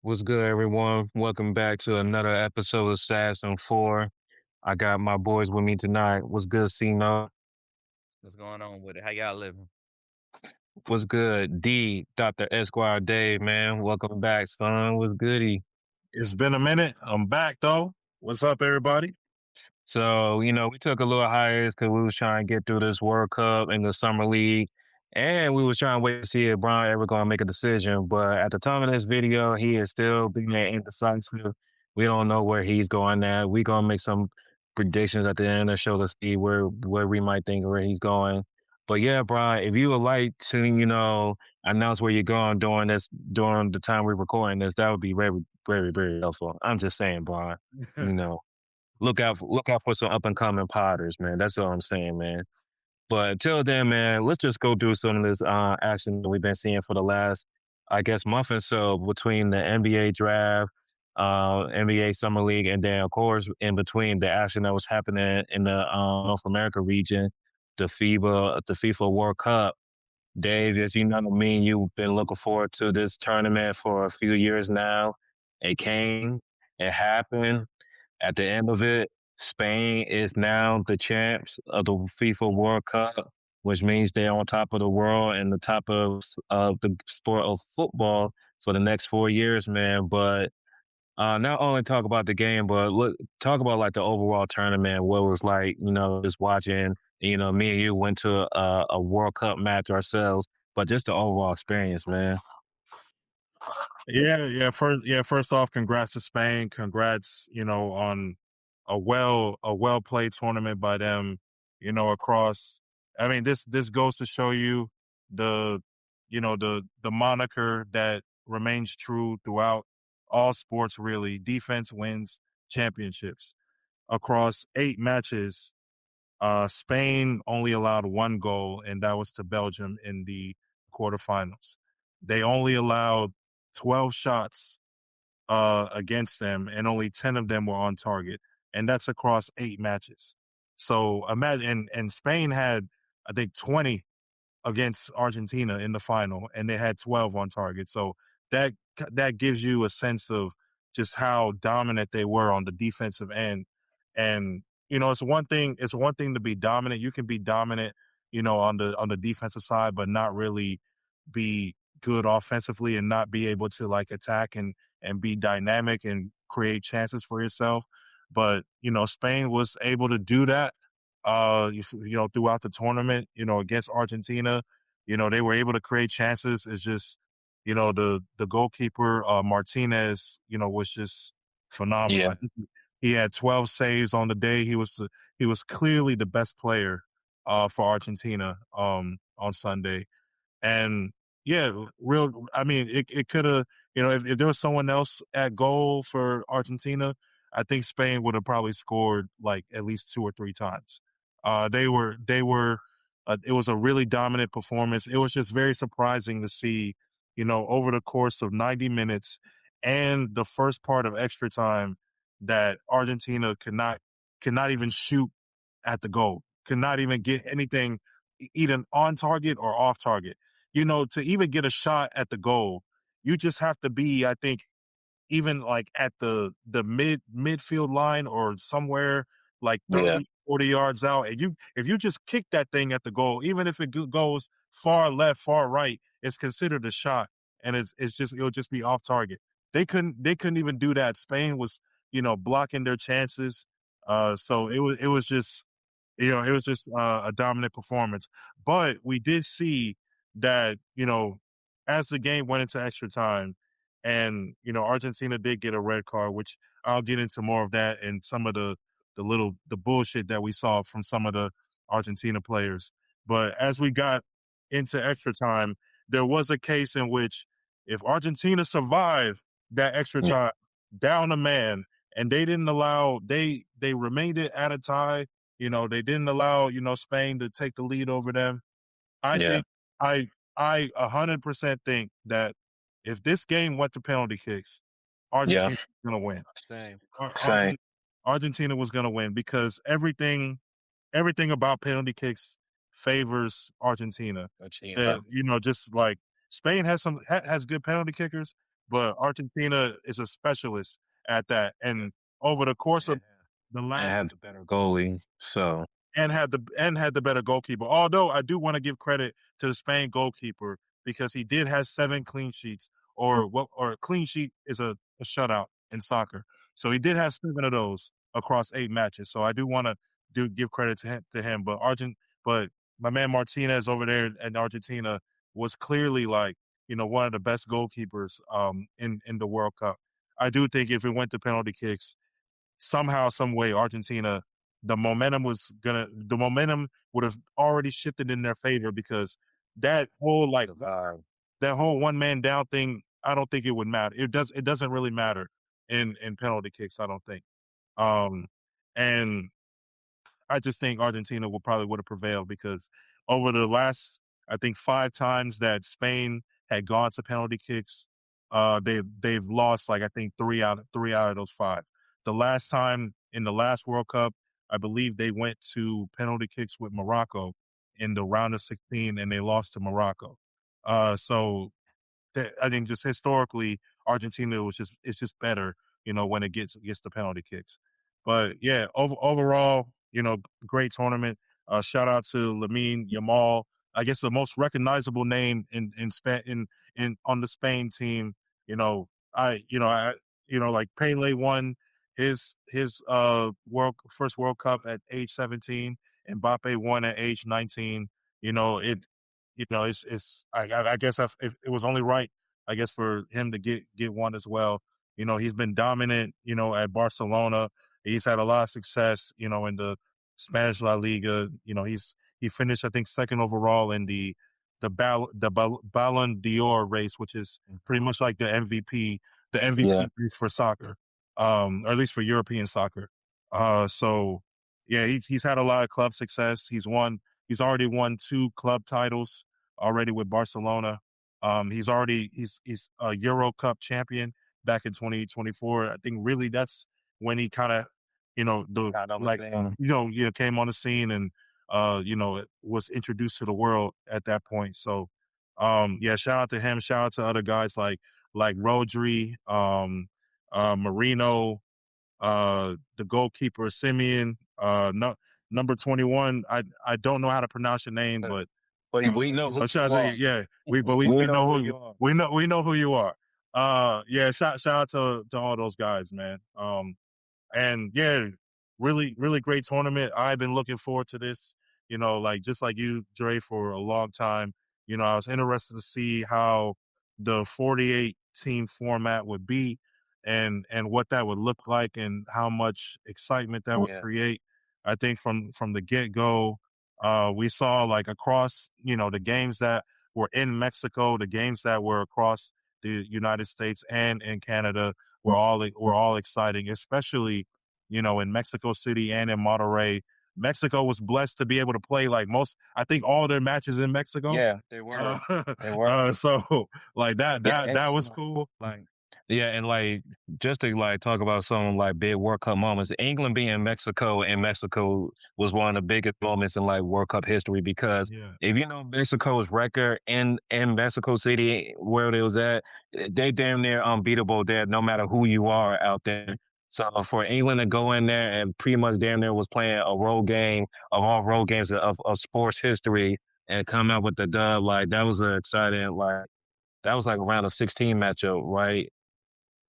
What's good, everyone? Welcome back to another episode of Assassin 4. I got my boys with me tonight. What's good, C-No? What's going on with it? How y'all living? What's good, D, Dr. Esquire Dave, man? Welcome back, son. What's goody? It's been a minute. I'm back though. What's up, everybody? So, we took a little hiatus because we was trying to get through this World Cup and the Summer League. And we was trying to wait to see if Brian ever going to make a decision. But at the time of this video, he is still being indecisive. We don't know where he's going at. We going to make some predictions at the end of the show to see where we might think where he's going. But yeah, Brian, if you would like to, announce where you're going during the time we're recording this, that would be very, very, very helpful. I'm just saying, Brian, you know. Look out for some up and coming potters, man. That's all I'm saying, man. But until then, man, let's just go through some of this action that we've been seeing for the last, I guess, month or so between the NBA draft, NBA Summer League, and then of course in between the action that was happening in the North America region, the FIFA World Cup. Dave, as you know, me and you've been looking forward to this tournament for a few years now. It came, it happened. At the end of it, Spain is now the champs of the FIFA World Cup, which means they're on top of the world and the top of the sport of football for the next 4 years, man. But not only talk about the game, but talk about like the overall tournament, what it was like, just watching. Me and you went to a World Cup match ourselves, but just the overall experience, man. First off, congrats to Spain. Congrats, on a well played tournament by them. Across. I mean, this goes to show you the, the moniker that remains true throughout all sports. Really, defense wins championships. Across 8 matches, Spain only allowed one goal, and that was to Belgium in the quarterfinals. They only allowed 12 shots against them, and only 10 of them were on target, and that's across 8 matches. So imagine, and Spain had, I think, 20 against Argentina in the final, and they had 12 on target. So that gives you a sense of just how dominant they were on the defensive end. And it's one thing to be dominant. You can be dominant, on the defensive side, but not really be good offensively and not be able to like attack and be dynamic and create chances for yourself. But Spain was able to do that throughout the tournament, against Argentina. They were able to create chances. It's just, the goalkeeper, Martinez, was just phenomenal. Yeah. I think he had 12 saves on the day. He was clearly the best player, for Argentina, on Sunday. And yeah, I mean, it could have, if there was someone else at goal for Argentina, I think Spain would have probably scored like at least 2 or 3 times. It was a really dominant performance. It was just very surprising to see, over the course of 90 minutes and the first part of extra time, that Argentina could not even shoot at the goal, could not even get anything either on target or off target. To even get a shot at the goal, you just have to be, I think, even like at the midfield line or somewhere like Yeah. 30, 40 yards out. And if you just kick that thing at the goal, even if it goes far left, far right, it's considered a shot, and it'll just be off target. They couldn't even do that. Spain was, blocking their chances. So it was just, a dominant performance. But we did see that, as the game went into extra time, and, Argentina did get a red card, which I'll get into more of that and some of the bullshit that we saw from some of the Argentina players. But as we got into extra time, there was a case in which if Argentina survived that extra Yeah. time down a man, and they didn't allow, they remained it at a tie, they didn't allow, Spain to take the lead over them. I Yeah. think I 100% think that if this game went to penalty kicks, Yeah. Argentina was going to win. Same. Ar- Same. Argent- Argentina was going to win because everything about penalty kicks favors Argentina. Argentina. Just like Spain has has good penalty kickers, but Argentina is a specialist at that. And over the course of the And last had the better goalie. So and had the better goalkeeper. Although I do want to give credit to the Spain goalkeeper because he did have 7 clean sheets, or a clean sheet is a shutout in soccer. So he did have 7 of those across 8 matches. So I do want to do give credit to him. But my man Martinez over there in Argentina was clearly like one of the best goalkeepers in the World Cup. I do think if it went to penalty kicks, somehow, some way, Argentina, the momentum would have already shifted in their favor because that whole like survive. that whole one man down thing, I don't think it would matter. It doesn't really matter in penalty kicks, I don't think. Um and I just think Argentina would have prevailed because over the last, I think, 5 times that Spain had gone to penalty kicks, they've lost like I think three out of those 5. The last time in the last World Cup, I believe they went to penalty kicks with Morocco in the round of 16, and they lost to Morocco. So I think just historically, Argentina is just better, when it gets the penalty kicks. But yeah, overall, great tournament. Shout out to Lamine Yamal. I guess the most recognizable name in on the Spain team. Like Pele won his first World Cup at age 17. Mbappe won at age 19. You know, it I guess it was only right, I guess, for him to get one as well. He's been dominant, at Barcelona. He's had a lot of success, in the Spanish La Liga. He finished, I think, second overall in the Ballon d'Or race, which is pretty much like the MVP Yeah. race for soccer, or at least for European soccer. So yeah, he's had a lot of club success. He's already won 2 club titles already with Barcelona. He's a Euro Cup champion back in 2024. I think really that's when he kind of, the Got on the like, scene. came on the scene and was introduced to the world at that point. So yeah, shout out to him. Shout out to other guys like Rodri, Marino, the goalkeeper Simeon, number 21. I don't know how to pronounce your name, but But we know who shout you out to you. are. Yeah, we We know know who who you are. we know who you are. Yeah, shout out to all those guys, man. And yeah, really, really great tournament. I've been looking forward to this, like just like you, Dre, for a long time. I was interested to see how the 48 team format would be and what that would look like and how much excitement that would Yeah. create. I think from the get go, we saw like across, the games that were in Mexico, the games that were across the United States and in Canada were all exciting, especially, in Mexico City and in Monterrey. Mexico was blessed to be able to play like I think all their matches in Mexico. Yeah, they were. They were. So like that Yeah, that that was cool. like yeah, and like just to like talk about some like big World Cup moments, England being Mexico, and Mexico was one of the biggest moments in like World Cup history because Yeah, if you know Mexico's record in Mexico City where it was at, they damn near unbeatable there no matter who you are out there. So for England to go in there and pretty much damn near was playing a road game of all road games of sports history and come out with the dub, like that was an exciting that was like around a 16 matchup, right?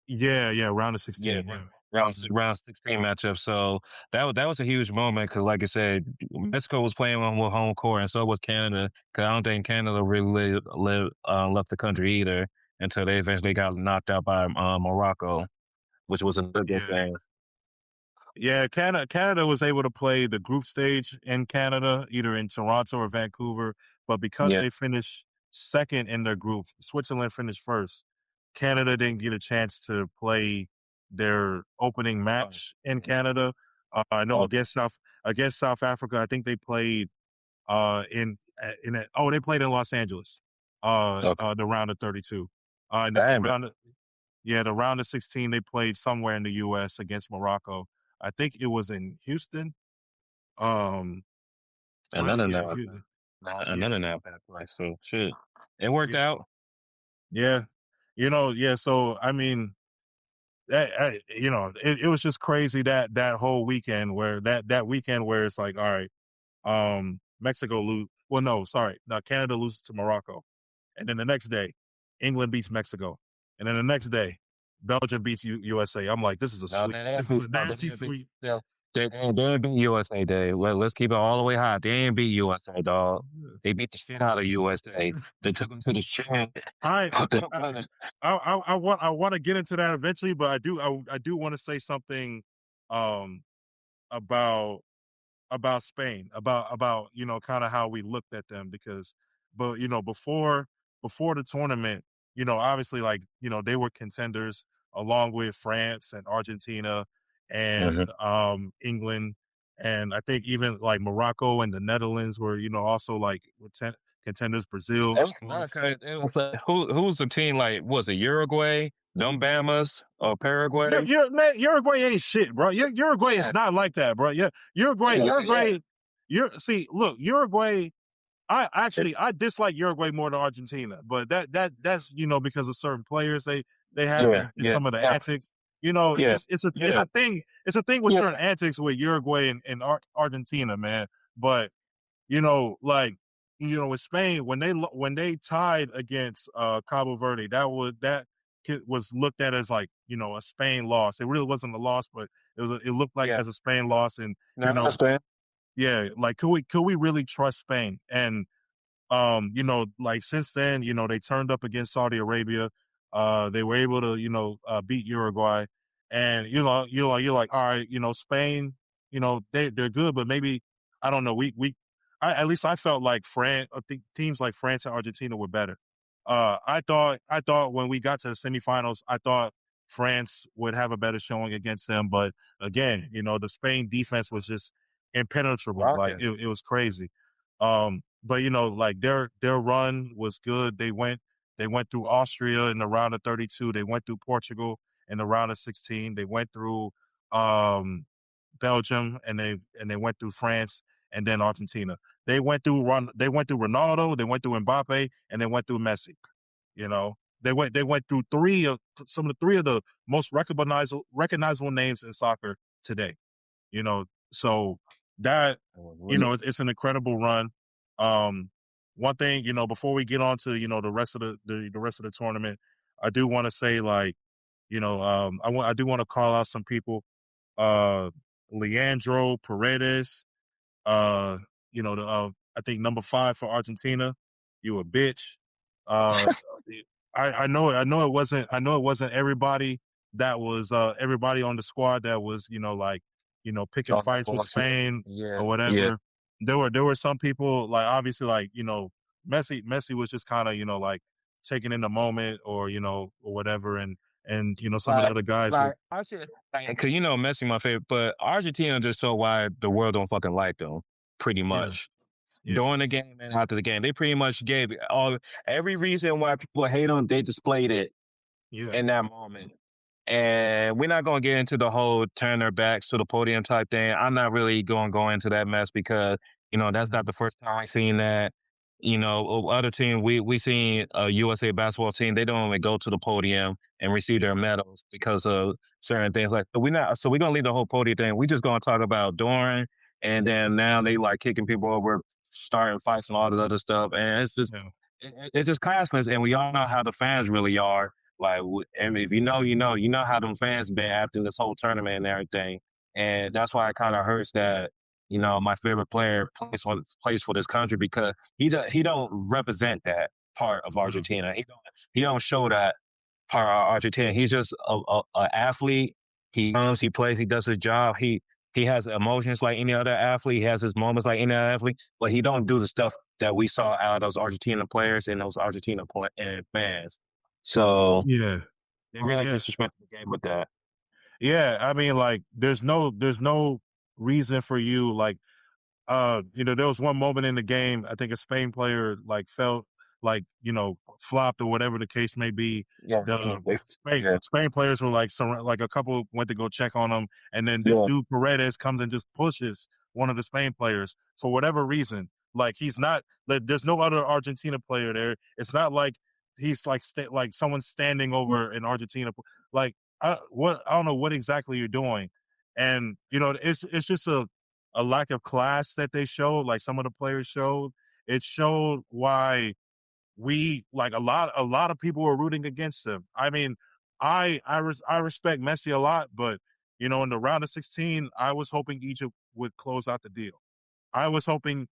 yeah, round of Yeah, 16. Yeah, round 16 matchup. So that was a huge moment because, like I said, Mexico was playing on with home court, and so was Canada. Because I don't think Canada really left the country either until they eventually got knocked out by Morocco, which was another good yeah. thing. Yeah, Canada was able to play the group stage in Canada, either in Toronto or Vancouver, but because Yeah. they finished second in their group, Switzerland finished first. Canada didn't get a chance to play their opening Oh, match in yeah. Canada. I know Okay. against South Africa, I think they played they played in Los Angeles. Okay. The round of 32. And the Damn, round of, yeah, the round of 16 they played somewhere in the US against Morocco. I think it was in Houston. Um, but another yeah, nap. Houston. Yeah, Another nap happened. Like, so shit. It worked yeah, out. yeah. Yeah. So I mean, it was just crazy that whole weekend where that weekend where it's like, all right, Mexico lose. Well, no, sorry, no, Canada loses to Morocco, and then the next day, England beats Mexico, and then the next day, Belgium beats USA. I'm like, this is a No, sweep. they This ain't is beat. a No, they nasty didn't beat. sweep. Yeah, they ain't beat USA. Let's keep it all the way high. They ain't beat USA, dog. They beat the shit out of USA. They took them to the chin. I Put them I on the- I want to get into that eventually, but I do want to say something um about Spain, about kind of how we looked at them because, but before the tournament, obviously like they were contenders along with France and Argentina Mhm. and England, and I think even like Morocco and the Netherlands were also like contenders. Brazil, It of was fun course. 'cause it was like, who's the team like? Was it Uruguay, them Bamas, or Paraguay? Man, Uruguay ain't shit, bro. Uruguay is Yeah, not like that, bro. Yeah, Uruguay, yeah, yeah. Uruguay. See, look, Uruguay. I dislike Uruguay more than Argentina, but that's because of certain players they have Yeah, and just yeah, some of the yeah, antics. yeah, It's yeah, a thing with yeah. certain antics with Uruguay and Argentina, man. But like with Spain when they tied against Cabo Verde, was looked at as like a Spain loss. It really wasn't a loss, but it looked like Yeah. as a Spain loss, and No, I understand. yeah, like could we really trust Spain? And like since then, they turned up against Saudi Arabia. They were able to, beat Uruguay. And, you're like, all right, Spain, they're good, but maybe, I don't know. At least I felt like I think teams like France and Argentina were better. I thought when we got to the semifinals, I thought France would have a better showing against them. But again, the Spain defense was just impenetrable. Like Rocking. it was crazy. But like their run was good. They went through Austria in the round of 32. They went through Portugal in the round of 16. They went through Belgium and they went through France and then Argentina. They went through Ronaldo, they went through Mbappe, and they went through Messi. You know, they went through three of the most recognizable names in soccer today. So that it's an incredible run. Um, One thing, before we get on to the rest of the rest of the tournament, I do want to say like I do want to call out some people. Uh, Leandro Paredes, uh, I think number 5 for Argentina. You a bitch. Uh, I know it wasn't everybody that was everybody on the squad that was like picking On that fights with bullshit. Spain Yeah, or yeah. whatever. There were some people like obviously like Messi was just kind of like taking in the moment or whatever, and some of the Like, other guys were I should, like, cause Messi my favorite, but Argentina just so why the world don't fucking like them, pretty yeah, much. yeah, During the game and after the game, they pretty much gave all every reason why people hate them. They displayed it yeah, in that moment. And we're not going to get into the whole turn their backs to the podium type thing. I'm not really going to go into that mess because, that's not mhm, the first time I've seen that. Other team, we seen a USA basketball team, they don't even go to the podium and receive yeah, their medals because of certain things like so we're gonna leave the whole podium thing. We just gonna talk about during and then now they like kicking people over, starting fights and all that other stuff. And it's just yeah, it's just classless and we all know how the fans really are like, and if you know how them fans been after this whole tournament and everything, and that's why it kind of hurts that my favorite player plays for this country because he don't represent that part of no, Argentina. He don't show that part of Argentina. He's just a athlete. He comes, he plays, he does his job. He has emotions like any other athlete. He has his moments like any other athlete, but he don't do the stuff that we saw out of those Argentina players and those Argentina and fans. So yeah, they really yeah. disrespected the game with that. Yeah, I mean, like, there's no reason for you, like, there was one moment in the game, I think a Spain player like felt like, flopped or whatever the case may be. Yeah, The yeah, Spain players were like like a couple went to go check on him, and then this yeah. dude Paredes comes and just pushes one of the Spain players for whatever reason. Like he's not like there's no other Argentina player there. It's not like he's like someone standing over in Argentina. Like I don't know what exactly you're doing, and it's just a lack of class that they showed. Like some of the players showed, it showed why we like a lot of people were rooting against them. I mean, I respect Messi a lot, but in the round of 16, I was hoping Egypt would close out the deal. I was hoping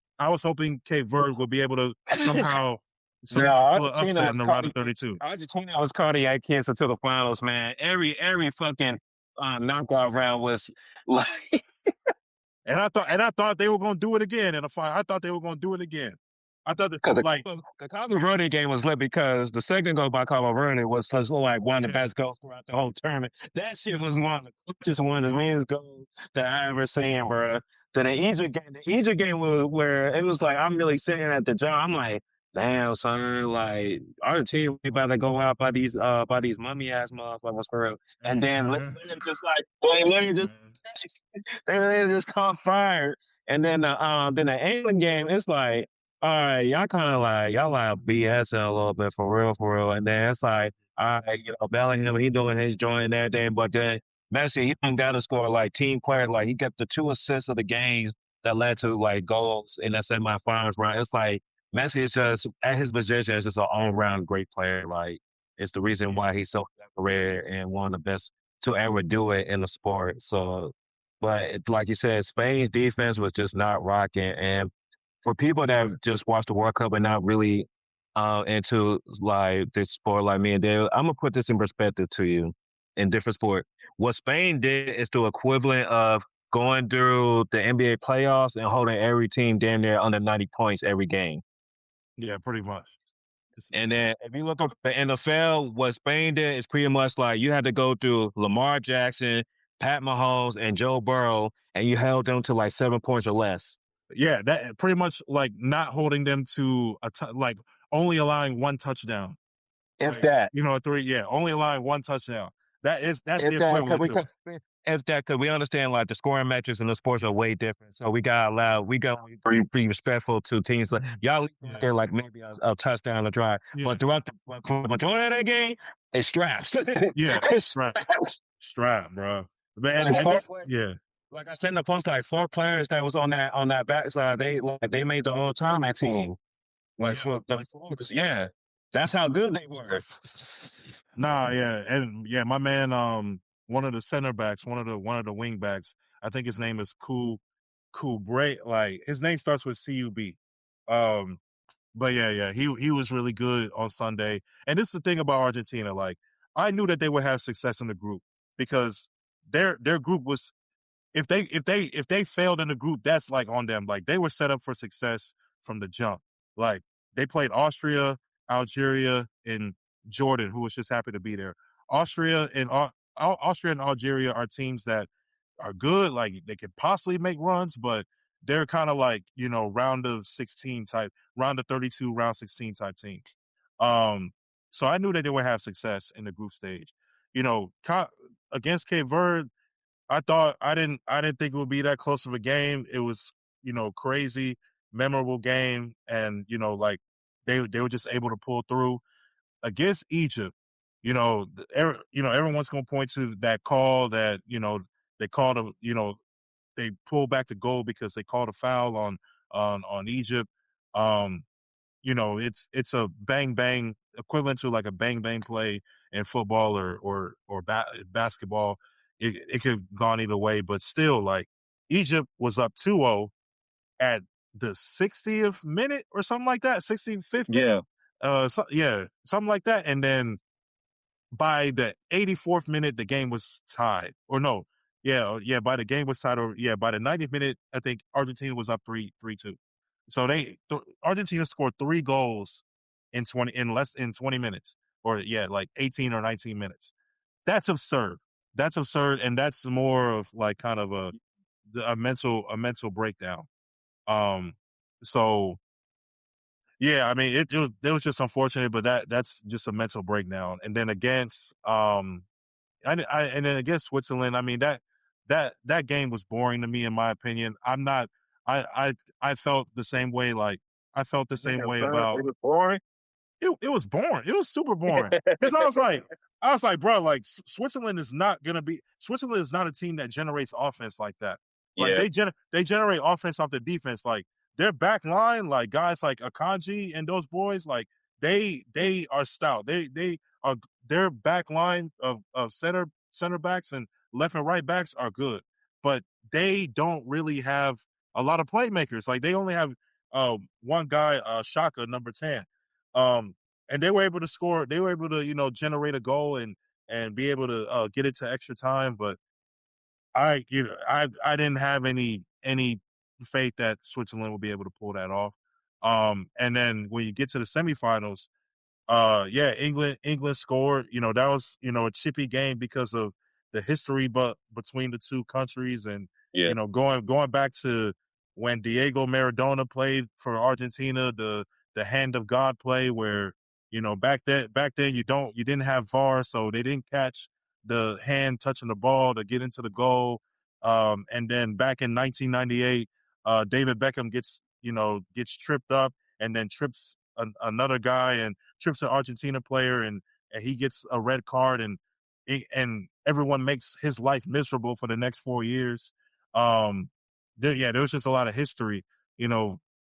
Cape Verde would be able to somehow No, somehow pull an Argentina upset was in the round of cardiac. 32. Argentina was cardiac cancer to the finals, man. Every fucking knockout round was like And I thought they were going to do it again in a fight. I thought they were going to do it again. I thought that because like the Cabo Verde game was lit because the second goal by Cabo Verde was just like one of the yeah best goals throughout the whole tournament. That shit was one of the just one of the meanest goals that I ever seen, bro. Then the Egypt game was where it was like I'm really sitting at the job. I'm like, damn, son, like Argentina we about to go out by these mummy ass motherfuckers for real. And then literally just like literally just they just caught fire. And then the England game, it's like, all right, y'all kind of like y'all like BS a little bit for real. And then it's like, all right, Bellingham, he doing his joint and everything, but then Messi, he done got to score like team player, like he got the 2 assists of the games that led to like goals in that semifinals round. It's like Messi is just at his position is just an all round great player. Like it's the reason yeah why he's so decorated and one of the best to ever do it in the sport. So but like you said, Spain's defense was just not rocking. And for people that just watch the World Cup and not really into like this sport like me and Dave, I'm gonna put this in perspective to you in different sport. What Spain did is the equivalent of going through the NBA playoffs and holding every team damn near under 90 points every game. yeah pretty much. And then if you look up the NFL, what Spain did is pretty much like you had to go through Lamar Jackson, Pat Mahomes, and Joe Burrow, and you held them to like 7 points or less. Yeah, that pretty much like not holding them to like only allowing one touchdown. If Like that, three. Yeah, only allowing one touchdown. That's the if that, equivalent to it. if that, because we understand like the scoring metrics in the sports are way different. So we got to be respectful to teams like y'all Yeah, get like maybe a touchdown or drive, yeah, but for the majority of that game, it's straps. yeah. It's Strap, straps. strap, bro. But Like and four this, players, yeah, like I said in the post, like 4 players that was on that backside, they made the whole time that team. Like yeah. for the forwards, yeah, that's how good they were. Nah, yeah, and yeah, my man, one of the center backs, one of the wing backs. I think his name is Cool Bray. Like his name starts with CUB. Um, but yeah, he was really good on Sunday. And this is the thing about Argentina. Like I knew that they would have success in the group because their group was if they failed in the group, that's like on them. Like they were set up for success from the jump. Like they played Austria, Algeria, and Jordan, who was just happy to be there. Austria and Algeria are teams that are good. Like they could possibly make runs, but they're kind of like round of 16 type, round of 32, round 16 type teams. Um, so I knew that they would have success in the group stage. You know, against Cape Verde, I didn't think it would be that close of a game. It was, crazy, memorable game. And, like they were just able to pull through against Egypt. Everyone's going to point to that call that, they called they pulled back the goal because they called a foul on Egypt. Um, it's a bang bang equivalent to like a bang bang play in football or basketball. It could have gone either way, but still, like Egypt was up 2-0 at the 60th minute or something like that, 65th minute. Yeah, Yeah, something like that, and then by the 84th minute, the game was tied. Or no, yeah, by the game was tied. Or yeah, by the 90th minute, I think Argentina was up 3-2. So Argentina scored 3 goals in less in 20 minutes, or yeah, like 18 or 19 minutes. That's absurd. That's absurd, and that's more of like kind of a mental breakdown. Um, so yeah, I mean it was just unfortunate, but that's just a mental breakdown. And then against and then against Switzerland, I mean that game was boring to me in my opinion. I'm not I felt the same way. Like I felt the you think same it was way it about was boring. it was boring. It was super boring because I was like, bro, like Switzerland is not a team that generates offense like that. Like Yeah. they generate offense off the defense. Like their back line, like guys like Akanji and those boys, like they are stout. They are their back line of center backs and left and right backs are good, but they don't really have a lot of playmakers. Like they only have one guy, Shaka, number 10. And they were able to score. They were able to, generate a goal and be able to get it to extra time. But I didn't have any faith that Switzerland would be able to pull that off. And then when you get to the semifinals, yeah, England scored. That was a chippy game because of the history, but between the two countries, and Yeah. going back to when Diego Maradona played for Argentina, the hand of God play, where back then you didn't have VAR, so they didn't catch the hand touching the ball to get into the goal. And then back in 1998, David Beckham gets tripped up and then trips another guy and trips an Argentina player, and he gets a red card, and everyone makes his life miserable for the next 4 years. There was just a lot of history, a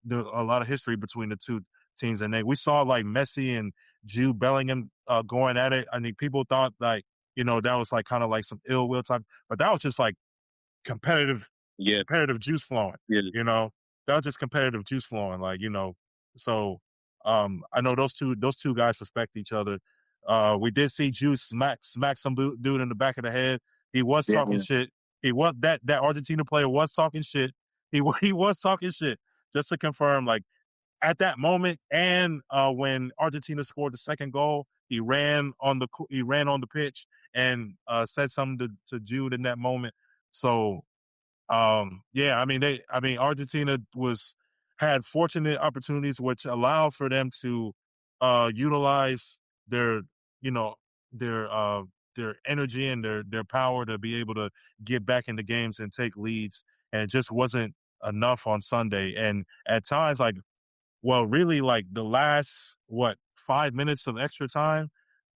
lot of history between the two teams, and we saw like Messi and Jude Bellingham going at it. I mean, people thought like that was like kind of like some ill will type, but that was just like competitive Yeah. competitive juice flowing. Yeah. That was just competitive juice flowing. Like so I know those two guys respect each other. We did see Juice smack some dude in the back of the head. He was talking shit. He was that Argentina player was talking shit. He was talking shit. Just to confirm, like at that moment, and when Argentina scored the second goal, he ran on the pitch and said something to Jude in that moment. So yeah, Argentina had fortunate opportunities which allowed for them to utilize their, you know, their their energy and their power to be able to get back into games and take leads. And it just wasn't enough on Sunday. And at times, really like the last 5 minutes of extra time,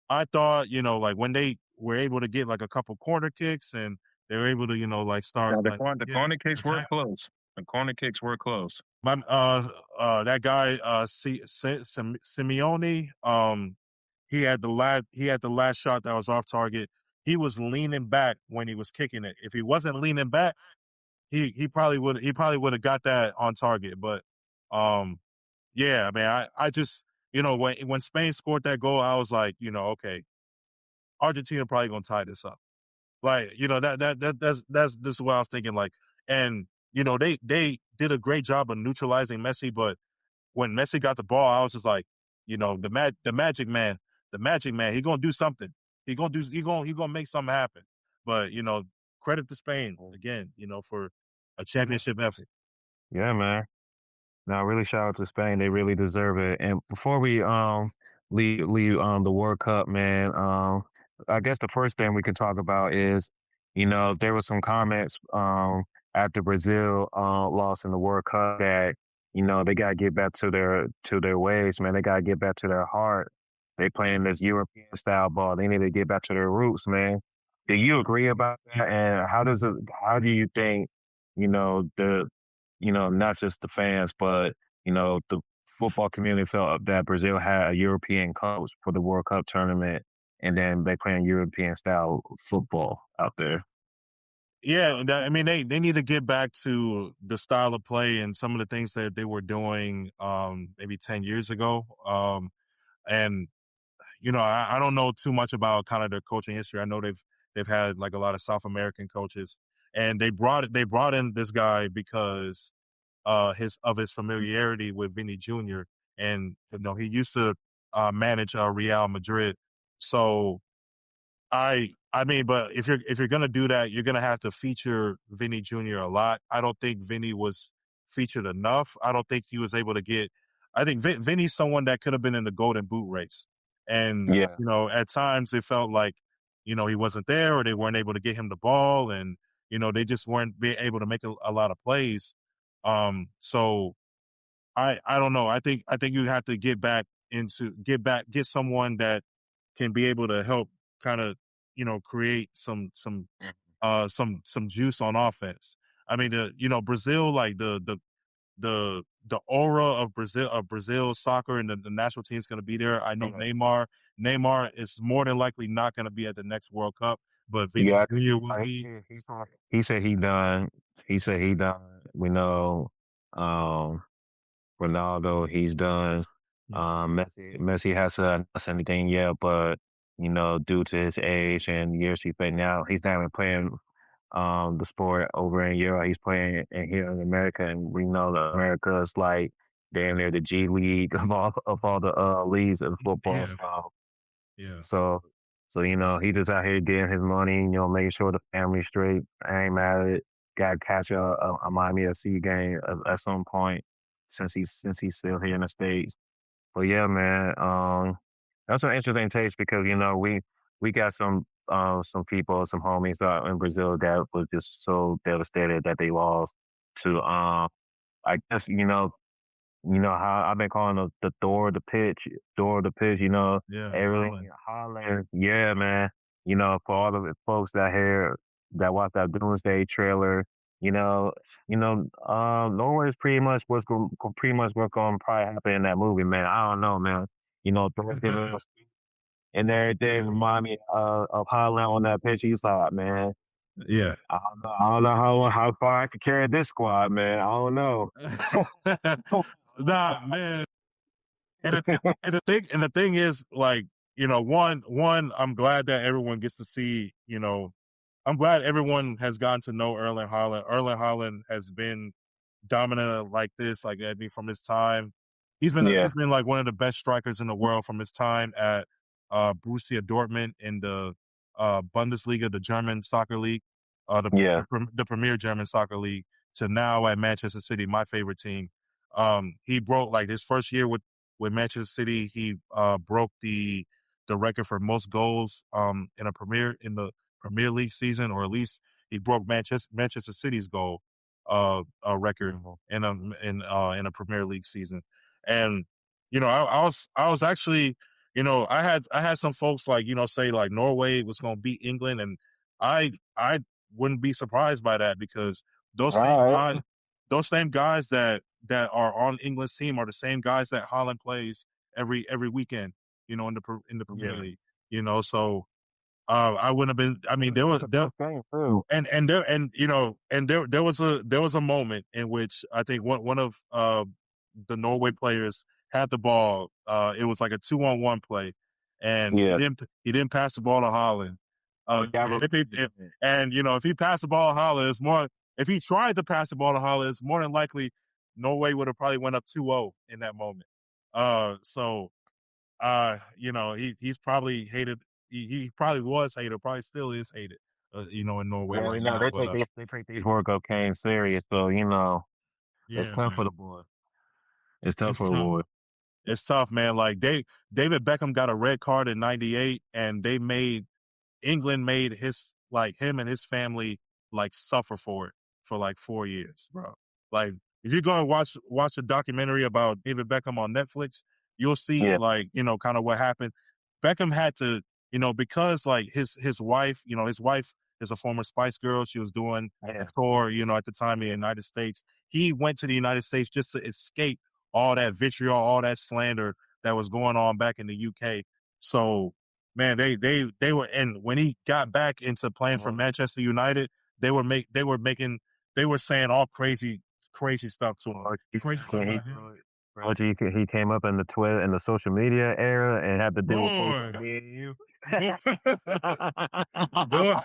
I thought, like when they were able to get like a couple corner kicks and they were able to, like start Now the like corner kicks were attack. close. The corner kicks were close. That guy Simeone, he had the last shot that was off target. He was leaning back when he was kicking it. If he wasn't leaning back, he probably would have got that on target. But yeah, man, I just when Spain scored that goal, I was like, okay, Argentina probably gonna tie this up. Like, that's this is what I was thinking. Like, and they did a great job of neutralizing Messi, but when Messi got the ball, I was just like, the magic man, he gonna do something. He gonna make something happen. But credit to Spain again, for a championship effort. Yeah, man. No, really shout out to Spain. They really deserve it. And before we leave the World Cup, man, I guess the first thing we could talk about is, there was some comments after Brazil lost in the World Cup that, they gotta get back to their ways, man. They gotta get back to their heart. They playing this European style ball. They need to get back to their roots, man. Do you agree about that? And how do you think, the not just the fans, but, the football community felt that Brazil had a European coach for the World Cup tournament, and then they playing European style football out there? Yeah, they need to get back to the style of play and some of the things that they were doing maybe 10 years ago. And I don't know too much about kind of their coaching history. I know they've had like a lot of South American coaches, and they brought in this guy because his familiarity with Vinny Jr. and he used to manage Real Madrid. So but if you're gonna do that, you're gonna have to feature Vinny Jr. a lot. I don't think Vinny was featured enough. I don't think he was able to get. I think Vinny's someone that could have been in the Golden Boot race, and Yeah. at times it felt like he wasn't there, or they weren't able to get him the ball, and they just weren't being able to make a lot of plays. So I don't know. I think you have to get back into get someone that can be able to help kind of create some juice on offense. I mean, Brazil, like the aura of Brazil soccer and the national team is going to be there. I know Neymar is more than likely not going to be at the next World Cup, but Vinicius Yeah, Jr. will he be. he said he done. He said he done. We know, um, Ronaldo, he's done. Yeah, Messi hasn't announced anything yet, but due to his age and years he's playing now, he's not even playing the sport over in Europe. He's playing in here in America, and we know that America is like damn near the G League of all the leagues of football. yeah, yeah, So, he just out here getting his money, making sure the family's straight. I ain't mad at it. Got to catch a Miami FC game at some point since he's still here in the States. But yeah, man, that's an interesting taste because we got some people, some homies out in Brazil that was just so devastated that they lost to I guess how I've been calling the Thor of the pitch, Thor of the pitch. yeah. Everything Holland. Holland, yeah, man. For all the folks that watched that Doomsday trailer, Norway's pretty much what's going to probably happen in that movie, man. I don't know, man. Thor giving us and everything remind me of Holland on that pitch. He's like, man, Yeah. I don't know how far I can carry this squad, man. I don't know. Nah, man. And the thing is, like, one, I'm glad that everyone gets to see, I'm glad everyone has gotten to know Erling Haaland. Erling Haaland has been dominant like this, like I mean, from his time. Yeah, He's been like one of the best strikers in the world from his time at Borussia Dortmund in the Bundesliga, the German soccer league, yeah, the Premier German soccer league, to now at Manchester City, my favorite team. He broke like his first year with Manchester City. He broke the record for most goals in the Premier League season, or at least he broke Manchester City's goal record mhm, in a Premier League season. And I was actually, I had some folks like say like Norway was going to beat England, and I wouldn't be surprised by that because those same all right, guys those same guys that are on England's team are the same guys that Holland plays every weekend, in the Premier yeah. League. So I wouldn't have been. I mean, It's, it's a tough game too. and there was a moment in which I think one of the Norway players had the ball. It was like a 2-on-1 play, and he Yeah, didn't pass the ball to Holland. yeah, And if he passed the ball to Holland, it's more. If he tried to pass the ball to Holland, it's more than likely Norway would have probably went up 2-0 in that moment. So he's probably hated. He probably was hated, probably still is hated, in Norway well, right now. they But take these World Cup games serious, so it's yeah, tough for the man, boy. It's tough it's for the tough. boy. It's tough, man. Like David Beckham got a red card in '98, and England made him and his family like suffer for it for like 4 years, bro. Like if you go and watch a documentary about David Beckham on Netflix, you'll see Yeah, like, kind of what happened. Beckham had to, because like his wife is a former Spice Girl. She was doing a yeah, tour, at the time in the United States. He went to the United States just to escape all that vitriol, all that slander that was going on back in the UK. So man, they were, and when he got back into playing for mhm. Manchester United, they were saying all crazy stuff to him. Bro, Crazy stuff about him. he came up in the Twitter and the social media era and had to deal with folks Boy, like me and you. boy,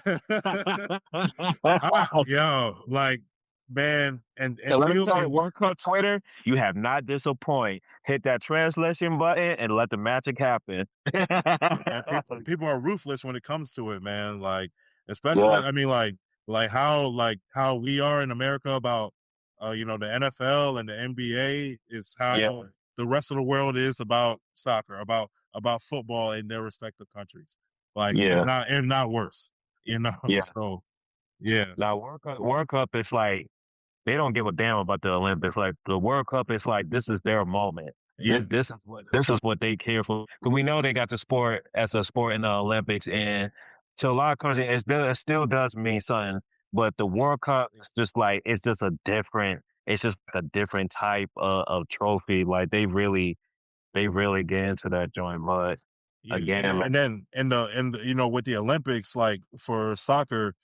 boy. Like, man, and So let me you tell you, and World Cup Twitter, you have not disappointed. Hit that translation button and let the magic happen. and people are ruthless when it comes to it, man. Like, especially, Yeah, I mean, like how we are in America about, the NFL and the NBA is yeah, how the rest of the world is about soccer, about football in their respective countries. Like, yeah, if not worse, yeah. So yeah, Now World Cup is like they don't give a damn about the Olympics. Like the World Cup is like this is their moment. Yeah, This is what they care for. Because we know they got the sport as a sport in the Olympics, and to a lot of countries, it still does mean something. But the World Cup is just like it's just a different. It's just a different type of trophy. Like they really get into that joint. But yeah. again, And then with the Olympics, like for soccer,